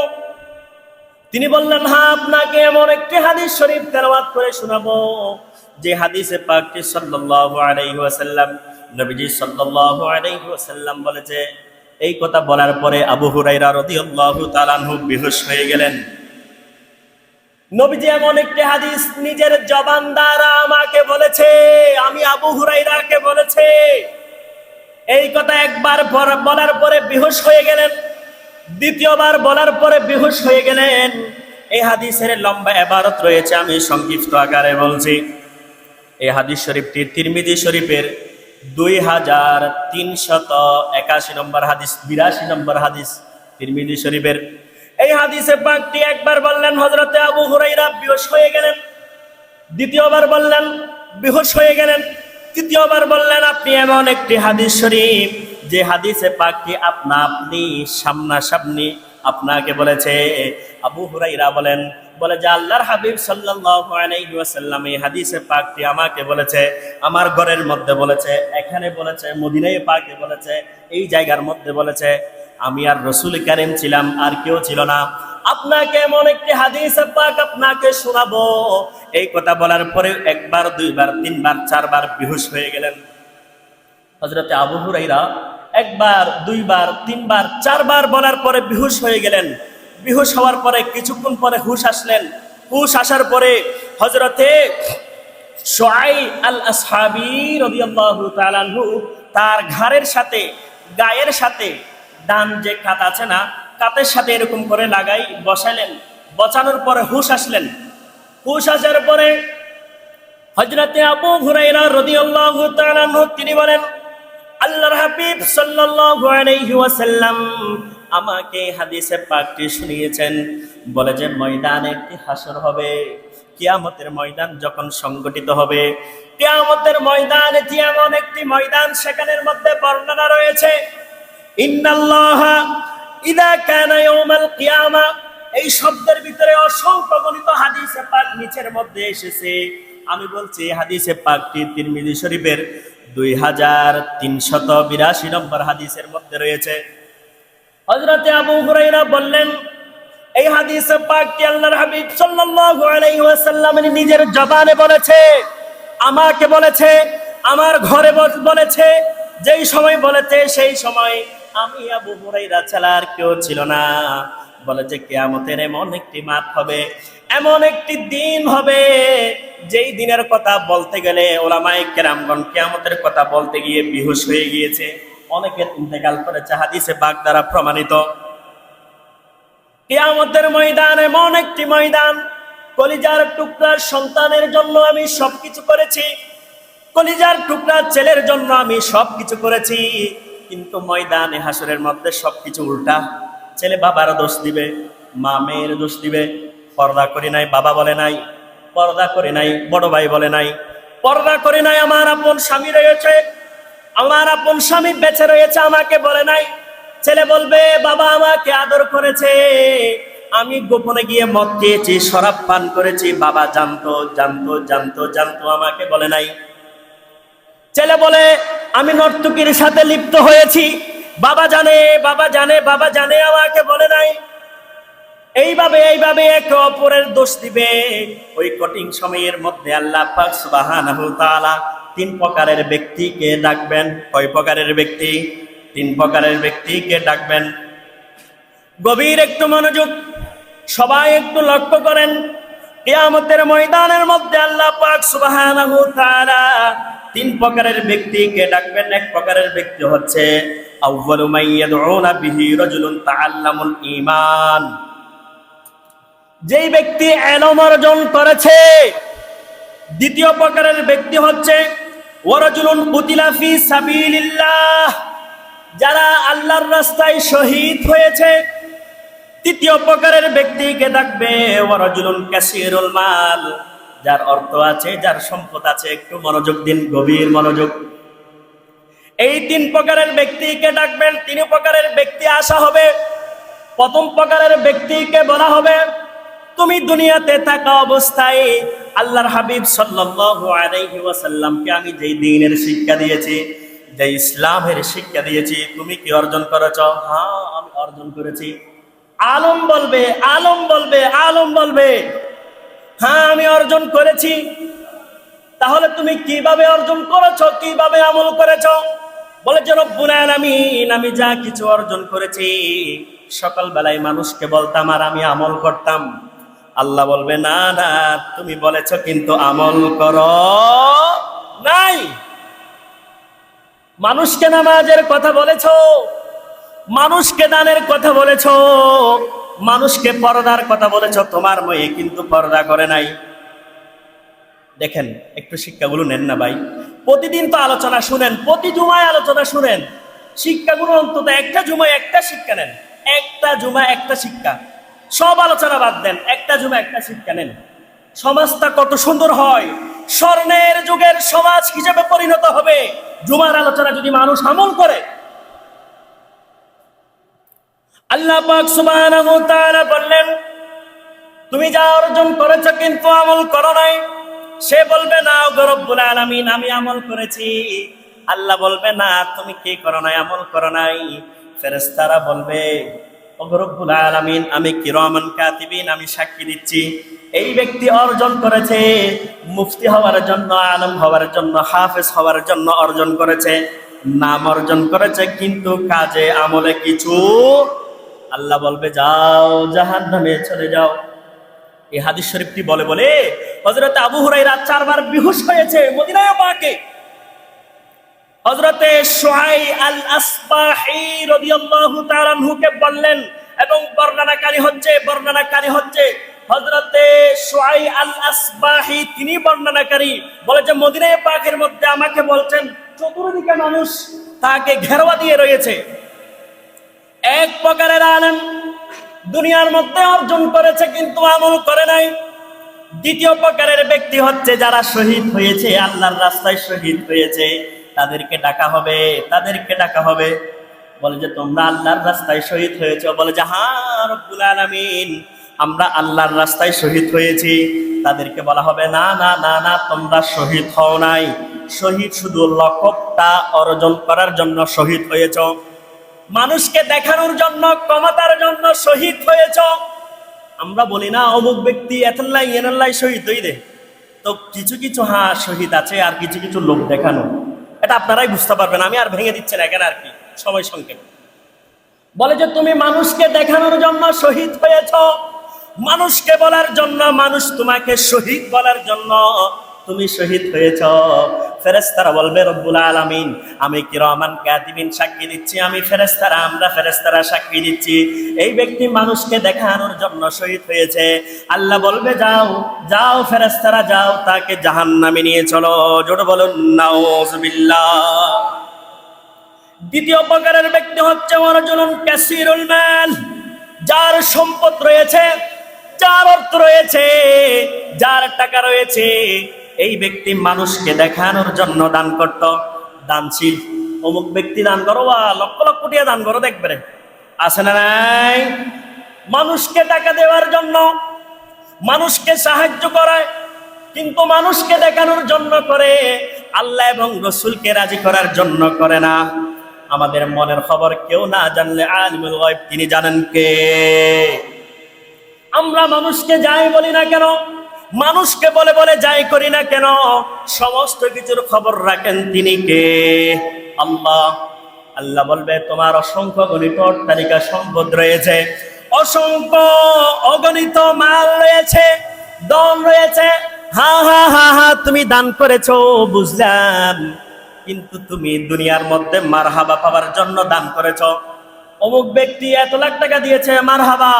তিনি বললেন, হ্যাঁ আপনাকে এমন একটি হাদিস শরীফ তেলাওয়াত করে শোনাবো যে হাদিসে পাকটি সাল্লাল্লাহু আলাইহি ওয়াসাল্লাম, নবীজি সাল্লাল্লাহু আলাইহি ওয়াসাল্লাম বলেছে। এই কথা বলার পরে আবু হুরায়রা রাদিয়াল্লাহু তাআলা আনহু বেহুশ হয়ে গেলেন। নবীজি এমন একটি হাদিস নিজের জবান দ্বারা আমাকে বলেছে, আমি আবু হুরায়রাকে বলেছে। এই কথা একবার বলার পরে বেহুশ হয়ে গেলেন, দ্বিতীয়বার বলার পরে বেহুশ হয়ে গেলেন। এই হাদিসের লম্বা ইবারত রয়েছে, আমি সংক্ষিপ্ত আকারে বলছি। এই হাদিস শরীফটি তিরমিজি শরীফের 2381 নম্বর হাদিস, 82 নম্বর হাদিস তিরমিজি শরীফের। এই হাদিসে পাকটি একবার বললেন হযরতে আবু হুরায়রা বেহুশ হয়ে গেলেন, দ্বিতীয়বার বললেন বেহুশ হয়ে গেলেন, তৃতীয়বার বললেন আপনি এমন একটি হাদিস শরীফ যে হাদিসে পাকটি আপনি সামনাসামনি আপনাকে বলেছে। আবু হুরায়রা বলে যে আল্লাহর হাবিব সাল্লাল্লাহু আলাইহি ওয়াসাল্লাম এই হাদিসে পাকটি আমাকে বলেছে, আমার ঘরের মধ্যে বলেছে, এখানে বলেছে, মদিনায় পাকে বলেছে, এই জায়গার মধ্যে বলেছে। আমি আর রাসূল কারীম ছিলাম, আর কেউ ছিল না। আপনাকে এমন একটি হাদিস পাক আপনাকে শোনাবো। এই কথা বলার পরে একবার, দুইবার, তিনবার, চারবার বেহুশ হয়ে গেলেন। হযরতে আবু হুরায়রা একবার, দুইবার, তিনবার, চারবার বলার পরে বেহুশ হয়ে গেলেন। বেহুশ হওয়ার পরে কিছুক্ষণ পরে হুশ আসলেন। হুশ আসার পরে হযরতে শুআইব আল আসহাবী রাদিয়াল্লাহু তাআলা আনহু তার ঘাড়ের সাথে, গায়ের সাথে ডান যে কাত আছে না, কাতের সাথে এরকম করে লাগাই বসালেন। বসানোর পরে হুশ আসলেন। হুশ আসার পরে হযরতে আবু হুরায়রা রাদিয়াল্লাহু তাআলা আনহু তিনি বলেন, আল্লাহর হাবিব সাল্লাল্লাহু আলাইহি ওয়াসাল্লাম আমাকে হাদিসে পাকটি শুনিয়েছেন। বলে যে ময়দানে একটি হাসর হবে, কিয়ামতের ময়দান যখন সংগঠিত হবে। কিয়ামতের ময়দান এটি এমন একটি ময়দান, সেখানের মধ্যে বর্ণনা রয়েছে ইন্নাল্লাহা ইযা কানা ইয়াউমাল কিয়ামা। এই শব্দের ভিতরে অসংখ্য গণিত হাদিসে পাক নিচের মধ্যে এসেছে। আমি বলছি হাদিসে পাকটি তিরমিজি শরীফের 2382 নম্বর হাদিসের মধ্যে রয়েছে। হযরতে আবু হুরায়রা বললেন, এই হাদিসে পাকটি আল্লাহর হাবিব সাল্লাল্লাহু আলাইহি ওয়াসাল্লাম নিজের জবানে বলেছে, আমাকে বলেছে, আমার ঘরে বলেছে। যেই সময় বলেছে সেই সময় আমি আবু হুরায়রা ছাড়া আর কেউ ছিল না। বলে যে কিয়ামতের এমন একটি মাঠ হবে, এমন একটি দিন হবে, যেই দিনের কথা বলতে গেলে উলামায়ে কেরামগণ কিয়ামতের কথা বলতে গিয়ে বেহুশ হয়ে গিয়েছে। অনেকের ইন্তেকাল করেছে, হাদিসে পাক দ্বারা প্রমাণিত। কিয়ামতের ময়দান এমন একটি ময়দান, কলিজার টুকরার সন্তানের জন্য আমি সবকিছু করেছি, কলিজার টুকরার ছেলের জন্য আমি সবকিছু করেছি, কিন্তু ময়দানে হাসরের মধ্যে সবকিছু উল্টা। ছেলে বাবার দোষ দিবে, মা মেয়ের দোষ দিবে। পর্দা করি নাই বাবা বলে নাই, পর্দা করি নাই বড় ভাই বলে নাই, পর্দা করি নাই আমার আপন স্বামী রয়েছে, আমার আপন স্বামী বেঁচে রয়েছে আমাকে বলে নাই। ছেলে বলবে বাবা আমাকে আদর করেছে, আমি গোপনে গিয়ে মদ খেয়েছি, শরাব পান করেছি, বাবা জানতো জানতো জানতো জানতো আমাকে বলে নাই। ছেলে বলে আমি নর্তকীর সাথে লিপ্ত হয়েছি, বাবা জানে বাবা জানে বাবা জানে আমাকে বলে নাই। এইভাবে এইভাবে একে অপরের দোষ দিবে। ওই কঠিন সময়ের মধ্যে আল্লাহ পাক সুবহানাহু ওয়া তাআলা তিন প্রকারের ব্যক্তিকে ডাকবেন। কয় প্রকারের ব্যক্তি? তিন প্রকারের ব্যক্তিকে ডাকবেন। গভীর একটু মনোযোগ, সবাই একটু লক্ষ্য করেন। কিয়ামতের ময়দানের মধ্যে আল্লাহ পাক সুবহানাহু ওয়া তাআলা তিন প্রকারের ব্যক্তিকে ডাকবেন। এক প্রকারের ব্যক্তি হচ্ছে আউয়ালু মাইয়াদউনা বিহি রাজুলুন তাআল্লামুল ঈমান। যেই ব্যক্তি ইলম অর্জন করেছে। দ্বিতীয় প্রকারের ব্যক্তি হচ্ছে ওয়ারাজুলুন কুতিলা ফি সাবিলিল্লাহ, যারা আল্লাহর রাস্তায় শহীদ হয়েছে। তৃতীয় প্রকারের ব্যক্তিকে ডাকবে ওয়ারাজুলুন কাসীরুল মাল, যার অর্থ আছে, যার সম্পদ আছে। একটু মনোযোগ দিন, গভীর মনোযোগ। এই তিন প্রকারের ব্যক্তিকে ডাকবেন। তিন প্রকারের ব্যক্তি আসা হবে। প্রথম প্রকারের ব্যক্তিকে বলা হবে, তুমি দুনিয়াতে থাকা অবস্থায় আল্লাহর হাবিব সাল্লাল্লাহু আলাইহি ওয়াসাল্লামকে আমি যেই দ্বীনের শিক্ষা দিয়েছি, যে ইসলামের শিক্ষা দিয়েছি, তুমি কি অর্জন করেছ? হ্যাঁ আমি অর্জন করেছি। আলম বলবে, আলম বলবে, আলম বলবে, হ্যাঁ আমি অর্জন করেছি। তাহলে তুমি কিভাবে অর্জন করেছ, কিভাবে আমল করেছ? বলে যে রব্বুল আলামিন, আমি যা কিছু অর্জন করেছি সকালবেলায় মানুষকে বলতাম আর আমি আমল করতাম। আল্লাহ বলবে না না, তুমি বলেছ কিন্তু আমল করো নাই। মানুষকে নামাজের কথা বলেছ, মানুষকে দানের কথা বলেছ, মানুষকে পর্দার কথা বলেছ, তোমার মেয়ে কিন্তু পর্দা করে নাই। দেখেন একটু শিক্ষাগুলো নেন না ভাই। প্রতিদিন তো আলোচনা শুনেন, প্রতি জুমায় আলোচনা শুনেন। শিক্ষাগুলো অন্তত একটা জুমায় একটা শিক্ষা নেন, একটা জুমায় একটা শিক্ষা। সব আলোচনা বাদ দেন, একটা জুমা একটা শিক্ষা নেন। সমাজটা কত সুন্দর হয়, স্বর্ণের যুগের সমাজ হিসেবে পরিণত হবে জুমার আলোচনা যদি মানুষ আমল করে। আল্লাহ পাক সুবহানাহু ওয়া তাআলা বললেন, তুমি যা অর্জন করেছো কিন্তু আমল করো নাই। সে বলবে না গো রব্বুল আলামিন, আমি আমল করেছি। আল্লাহ বলবে না, তুমি কি করো নাই, আমল করো নাই। ফেরেশতারা বলবে, ওগো রব্বুল আলামিন, আমি কিরামান কাতিবিন, আমি সাক্ষী দিচ্ছি এই ব্যক্তি অর্জন করেছে মুফতি হওয়ার জন্য, আলেম হওয়ার জন্য, হাফেজ হওয়ার জন্য অর্জন করেছে, নাম অর্জন করেছে, কিন্তু কাজে আমলে কিছু। আল্লাহ বলবে যাও, জাহান্নামে চলে যাও। এই হাদিস শরীফটি বলে বলে হযরত আবু হুরায়রা 4 বার বেহুশ হয়েছে মদিনায় পাকে। হযরতে শুআই আল আসবাহি রাদিয়াল্লাহু তাআলা আনহুকে বললেন, এবং বর্ণনাকারী হচ্ছে হযরতে শুআই আল আসবাহি, তিনি বর্ণনাকারী, বলে যে মদিনায় পাকের মধ্যে আমাকে বলছেন চতুর্দিকে মানুষ তাকে ঘেরোয়া দিয়ে রয়েছে। এক প্রকারের আলেম, দুনিয়ার মধ্যে অর্জন করেছে কিন্তু আমল করে নাই। দ্বিতীয় প্রকারের ব্যক্তি হচ্ছে যারা শহীদ হয়েছে, আল্লাহর রাস্তায় শহীদ হয়েছে, তাদেরকে ডাকা হবে, বলে যে তোমরা আল্লাহর রাস্তায় শহীদ হয়েছে। বলে যে হ্যাঁ রব্বুল আলামিন, আমরা আল্লাহর রাস্তায় শহীদ হয়েছি। তাদেরকে বলা হবে না না না না, তোমরা শহীদ হও নাই, শহীদ শুধু লকবটা অর্জন করার জন্য শহীদ হয়েছ, মানুষকে দেখানোর জন্য, ক্ষমতার জন্য শহীদ হয়েছ। আমরা বলি না অমুক ব্যক্তি এতলাই এনল্লাই শহীদ হই দে, তো কিছু কিছু হ্যাঁ শহীদ আছে, আর কিছু কিছু লোক দেখানো, এটা আপনারাই বুঝতে পারবেন, আমি আর ভেঙে দিচ্ছি না কেন, আর কি সময় সংক্ষেপ। বলে যে তুমি মানুষকে দেখানোর জন্য শহীদ হয়েছ, মানুষকে বলার জন্য, মানুষ তোমাকে শহীদ বলার জন্য তুমি শহীদ হয়েছ। ফেরেশতারা বলবে রব্বুল আলামিন, আমি কিরামান কাতিবিন সাক্ষী দিচ্ছি, আমরা ফেরেশতারা সাক্ষী দিচ্ছি এই ব্যক্তি মানুষকে দেখানোর জন্য শহীদ হয়েছে। আল্লাহ বলবে যাও যাও ফেরেশতারা যাও, তাকে জাহান্নামে নিয়ে চলো। জোরে বলুন নাউজুবিল্লাহ। দ্বিতীয় প্রকারের ব্যক্তি হচ্ছে ওয়ারজুলুন কাসীরুল মাল, যার সম্পদ রয়েছে, যার অর্থ রয়েছে, যার টাকা রয়েছে, এই ব্যক্তি মানুষকে দেখানোর জন্য দান করত। দানশীল, অমুক ব্যক্তি দান করো, লক্ষ লক্ষ টাকা দান করো, দেখবে আছে না নাই? মানুষকে টাকা দেওয়ার জন্য, মানুষকে সাহায্য করায়, কিন্তু মানুষকে দেখানোর জন্য করে, আল্লাহ এবং রসুলকে রাজি করার জন্য করে না। আমাদের মনের খবর কেউ না জানলে আলিমুল গায়ব তিনি জানেন কে? আমরা মানুষকে যাই বলি না কেন, মানুষকে বলে বলে যাই করি না কেন, সমস্ত কিছুর খবর রাখেন তিনি কে? আল্লাহ। আল্লাহ বলবে তোমার অসংখ্য গণিত অট্টালিকা সম্পদ রয়েছে, অসংখ্য অগণিত মাল রয়েছে, ধন রয়েছে, হা হা হা হা তুমি দান করেছো বুঝলাম, কিন্তু তুমি দুনিয়ার মধ্যে মারহাবা পাওয়ার জন্য দান করেছো। অমুক ব্যক্তি এত লাখ টাকা দিয়েছে, মারহাবা।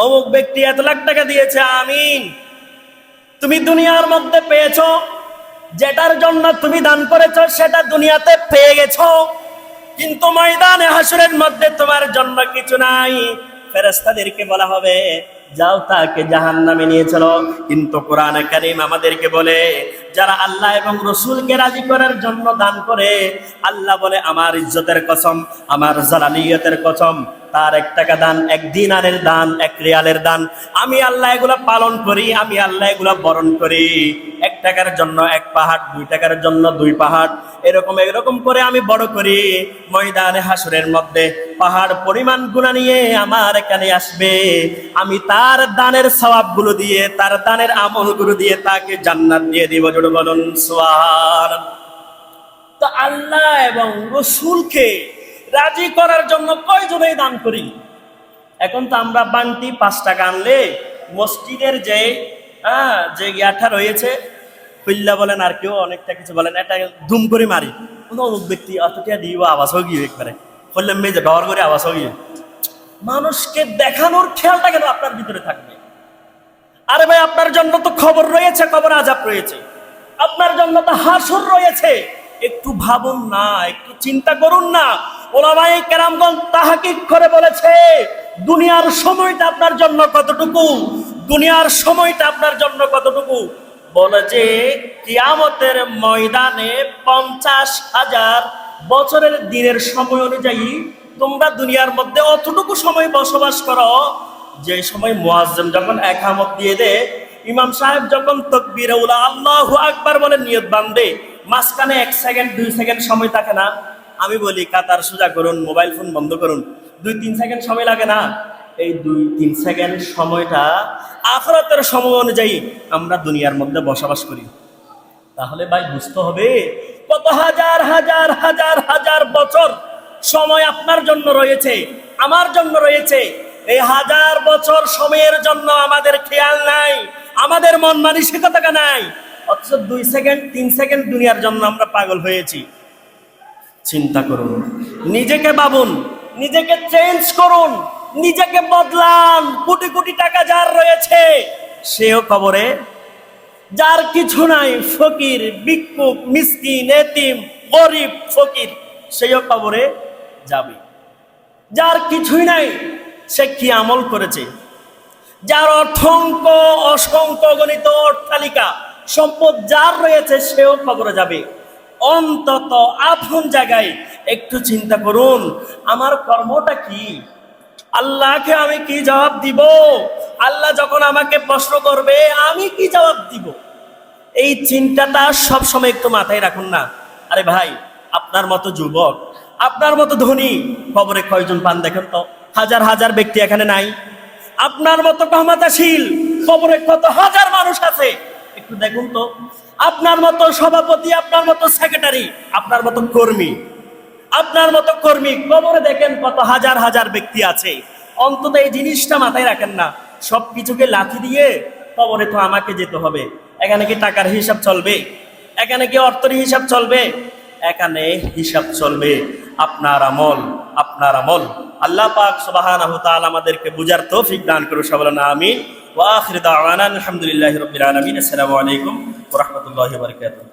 অমুক ব্যক্তি এত লাখ টাকা দিয়েছে, আমিন। তুমি দুনিয়ার মধ্যে পেয়েছো, যেটার জন্য তুমি দান করেছো সেটা দুনিয়াতে পেয়ে গেছো, কিন্তু ময়দানে হাসরের মধ্যে তোমার জন্য কিছু নাই। ফেরেশতাদেরকে বলা হবে যাও তাকে জাহান্নামে নিয়ে চলো। কিন্তু কোরআন কারীম আমাদেরকে বলে যারা আল্লাহ এবং রসুলকে রাজি করার জন্য দান করে, আল্লাহ বলে আমার ইজ্জতের কসম, আমার জালালিয়তের কসম, তার 1 টাকা দান, 1 দিনারের দান, 1 রিয়ালের দান, আমি আল্লাহ এগুলা পালন করি, আমি আল্লাহ এগুলা বরণ করি। 1 টাকার জন্য 1 পাহাড়, 2 টাকার জন্য 2 পাহাড়, এরকম করে আমি বড় করি। ময়দানে হাসরের মধ্যে পাহাড় পরিমাণ গুনাহ নিয়ে আমার এখানে আসবে, আমি তার দানের সওয়াবগুলো দিয়ে, তার দানের আমলগুলো দিয়ে তাকে জান্নাত দিয়ে দিব। জোরে বলুন সুবহানাল্লাহ। তো আল্লাহ এবং রাসূলকে রাজি করার জন্য কয়জনেই দান করি? এখন তো আমরা বান্টি 5 টাকা আনলে মসজিদের যে ইয়াটা রয়েছে, কইল্লা বলেন আর কেউ অনেকটা কিছু বলেন, এটা ধুম করে মারি, অমুক ব্যক্তি অতটা দিব আওয়াজ হোক গিয়ে একবারে বললাম মেয়ে ডর করে আওয়াজ হোক গিয়ে। মানুষকে দেখানোর খেয়ালটা কেন আপনার ভিতরে থাকবে? আরে ভাই, আপনার জন্য তো খবর রয়েছে, কবর আযাব রয়েছে, আপনার জন্য তো হাসর রয়েছে। একটু ভাবুন না, একটু চিন্তা করুন না। ওলামায়ে কেরামগণ তাহকিক করে বলেছে দুনিয়ার সময়টা আপনার জন্য কতটুকু, দুনিয়ার সময়টা আপনার জন্য কতটুকু। বলে যে কিয়ামতের ময়দানে 50,000 বছরের দিনের সময় অনুযায়ী তোমরা দুনিয়ার মধ্যে অতটুকু সময় বসবাস করো, যে সময় মুয়াজ্জিন যখন ইকামত দিয়ে দেয়, ইমাম সাহেব যখন তাকবীরে উলা আল্লাহু আকবার বলে নিয়ত বাঁধে, মাঝখানে 1 সেকেন্ড 2 সেকেন্ড সময় থাকে না? আমি বলি কাতার সোজা করুন, মোবাইল ফোন বন্ধ করুন, 2-3 সেকেন্ড সময় লাগে না? এই 2-3 সেকেন্ড সময়টা আখিরাতের সময় অনুযায়ী আমরা দুনিয়ার মধ্যে বসবাস করি। তাহলে ভাই বুঝতে হবে কত হাজার হাজার হাজার হাজার বছর সময় আপনার জন্য রয়েছে, আমার জন্য রয়েছে। এই হাজার বছর সময়ের জন্য আমাদের খেয়াল নাই, আমাদের মন মানসিকতা নাই, অথচ 2 সেকেন্ড 3 সেকেন্ড দুনিয়ার জন্য আমরা পাগল হয়েছি। চিন্তা করুন, নিজেকে ভাবুন, নিজেকে চেঞ্জ করুন, নিজেকে বদলান। কোটি কোটি টাকা যার রয়েছে সেও কবরে, যার কিছু নাই, ফকির, ভিক্ষুক, মিসকিন, এতিম, গরিব, ফকির, সেও কবরে যাবে। যার কিছুই নাই সে কি আমল করেছে? যার অসংখ্য গণিত অট্টালিকা সম্পদ যার রয়েছে সেও কবরে যাবে। অন্তত আপন জায়গায় একটু চিন্তা করুন, আমার কর্মটা কি? আল্লাহকে আমি কি জবাব দিব? আল্লাহ যখন আমাকে প্রশ্ন করবে আমি কি জবাব দিব? এই চিন্তাটা সব সময় একটু মাথায় রাখুন না। আরে ভাই, আপনার মতো যুবক, আপনার মতো ধনী কবরে কয়জন পান দেখেন তো? হাজার হাজার ব্যক্তি এখানে নাই? আপনার মতো ক্ষমতাশীল কবরে কত হাজার মানুষ আছে একটু দেখুন তো। আপনার মতো সভাপতি, আপনার মতো সেক্রেটারি, আপনার মতো কর্মী কবরে দেখেন কত হাজার হাজার ব্যক্তি আছে। অন্তত এই জিনিসটা মাথায় রাখেন না। সবকিছুকে লাথি দিয়ে কবরে তো আমাকে যেতে হবে। এখানে কি টাকার হিসাব চলবে? এখানে কি অর্থের হিসাব চলবে? এখানে হিসাব চলবে আপনার আমল। আল্লাহ পাক সুবহানাহু ওয়া তাআলা আমাদেরকে বুঝার তৌফিক দান করুন। সবাই বলেন আমিন। ওয়া আখিরু দাওয়ানা আলহামদুলিল্লাহি রাব্বিল আলামিন। আসসালামু আলাইকুম ওয়া রাহমাতুল্লাহি ওয়া বারাকাতুহু।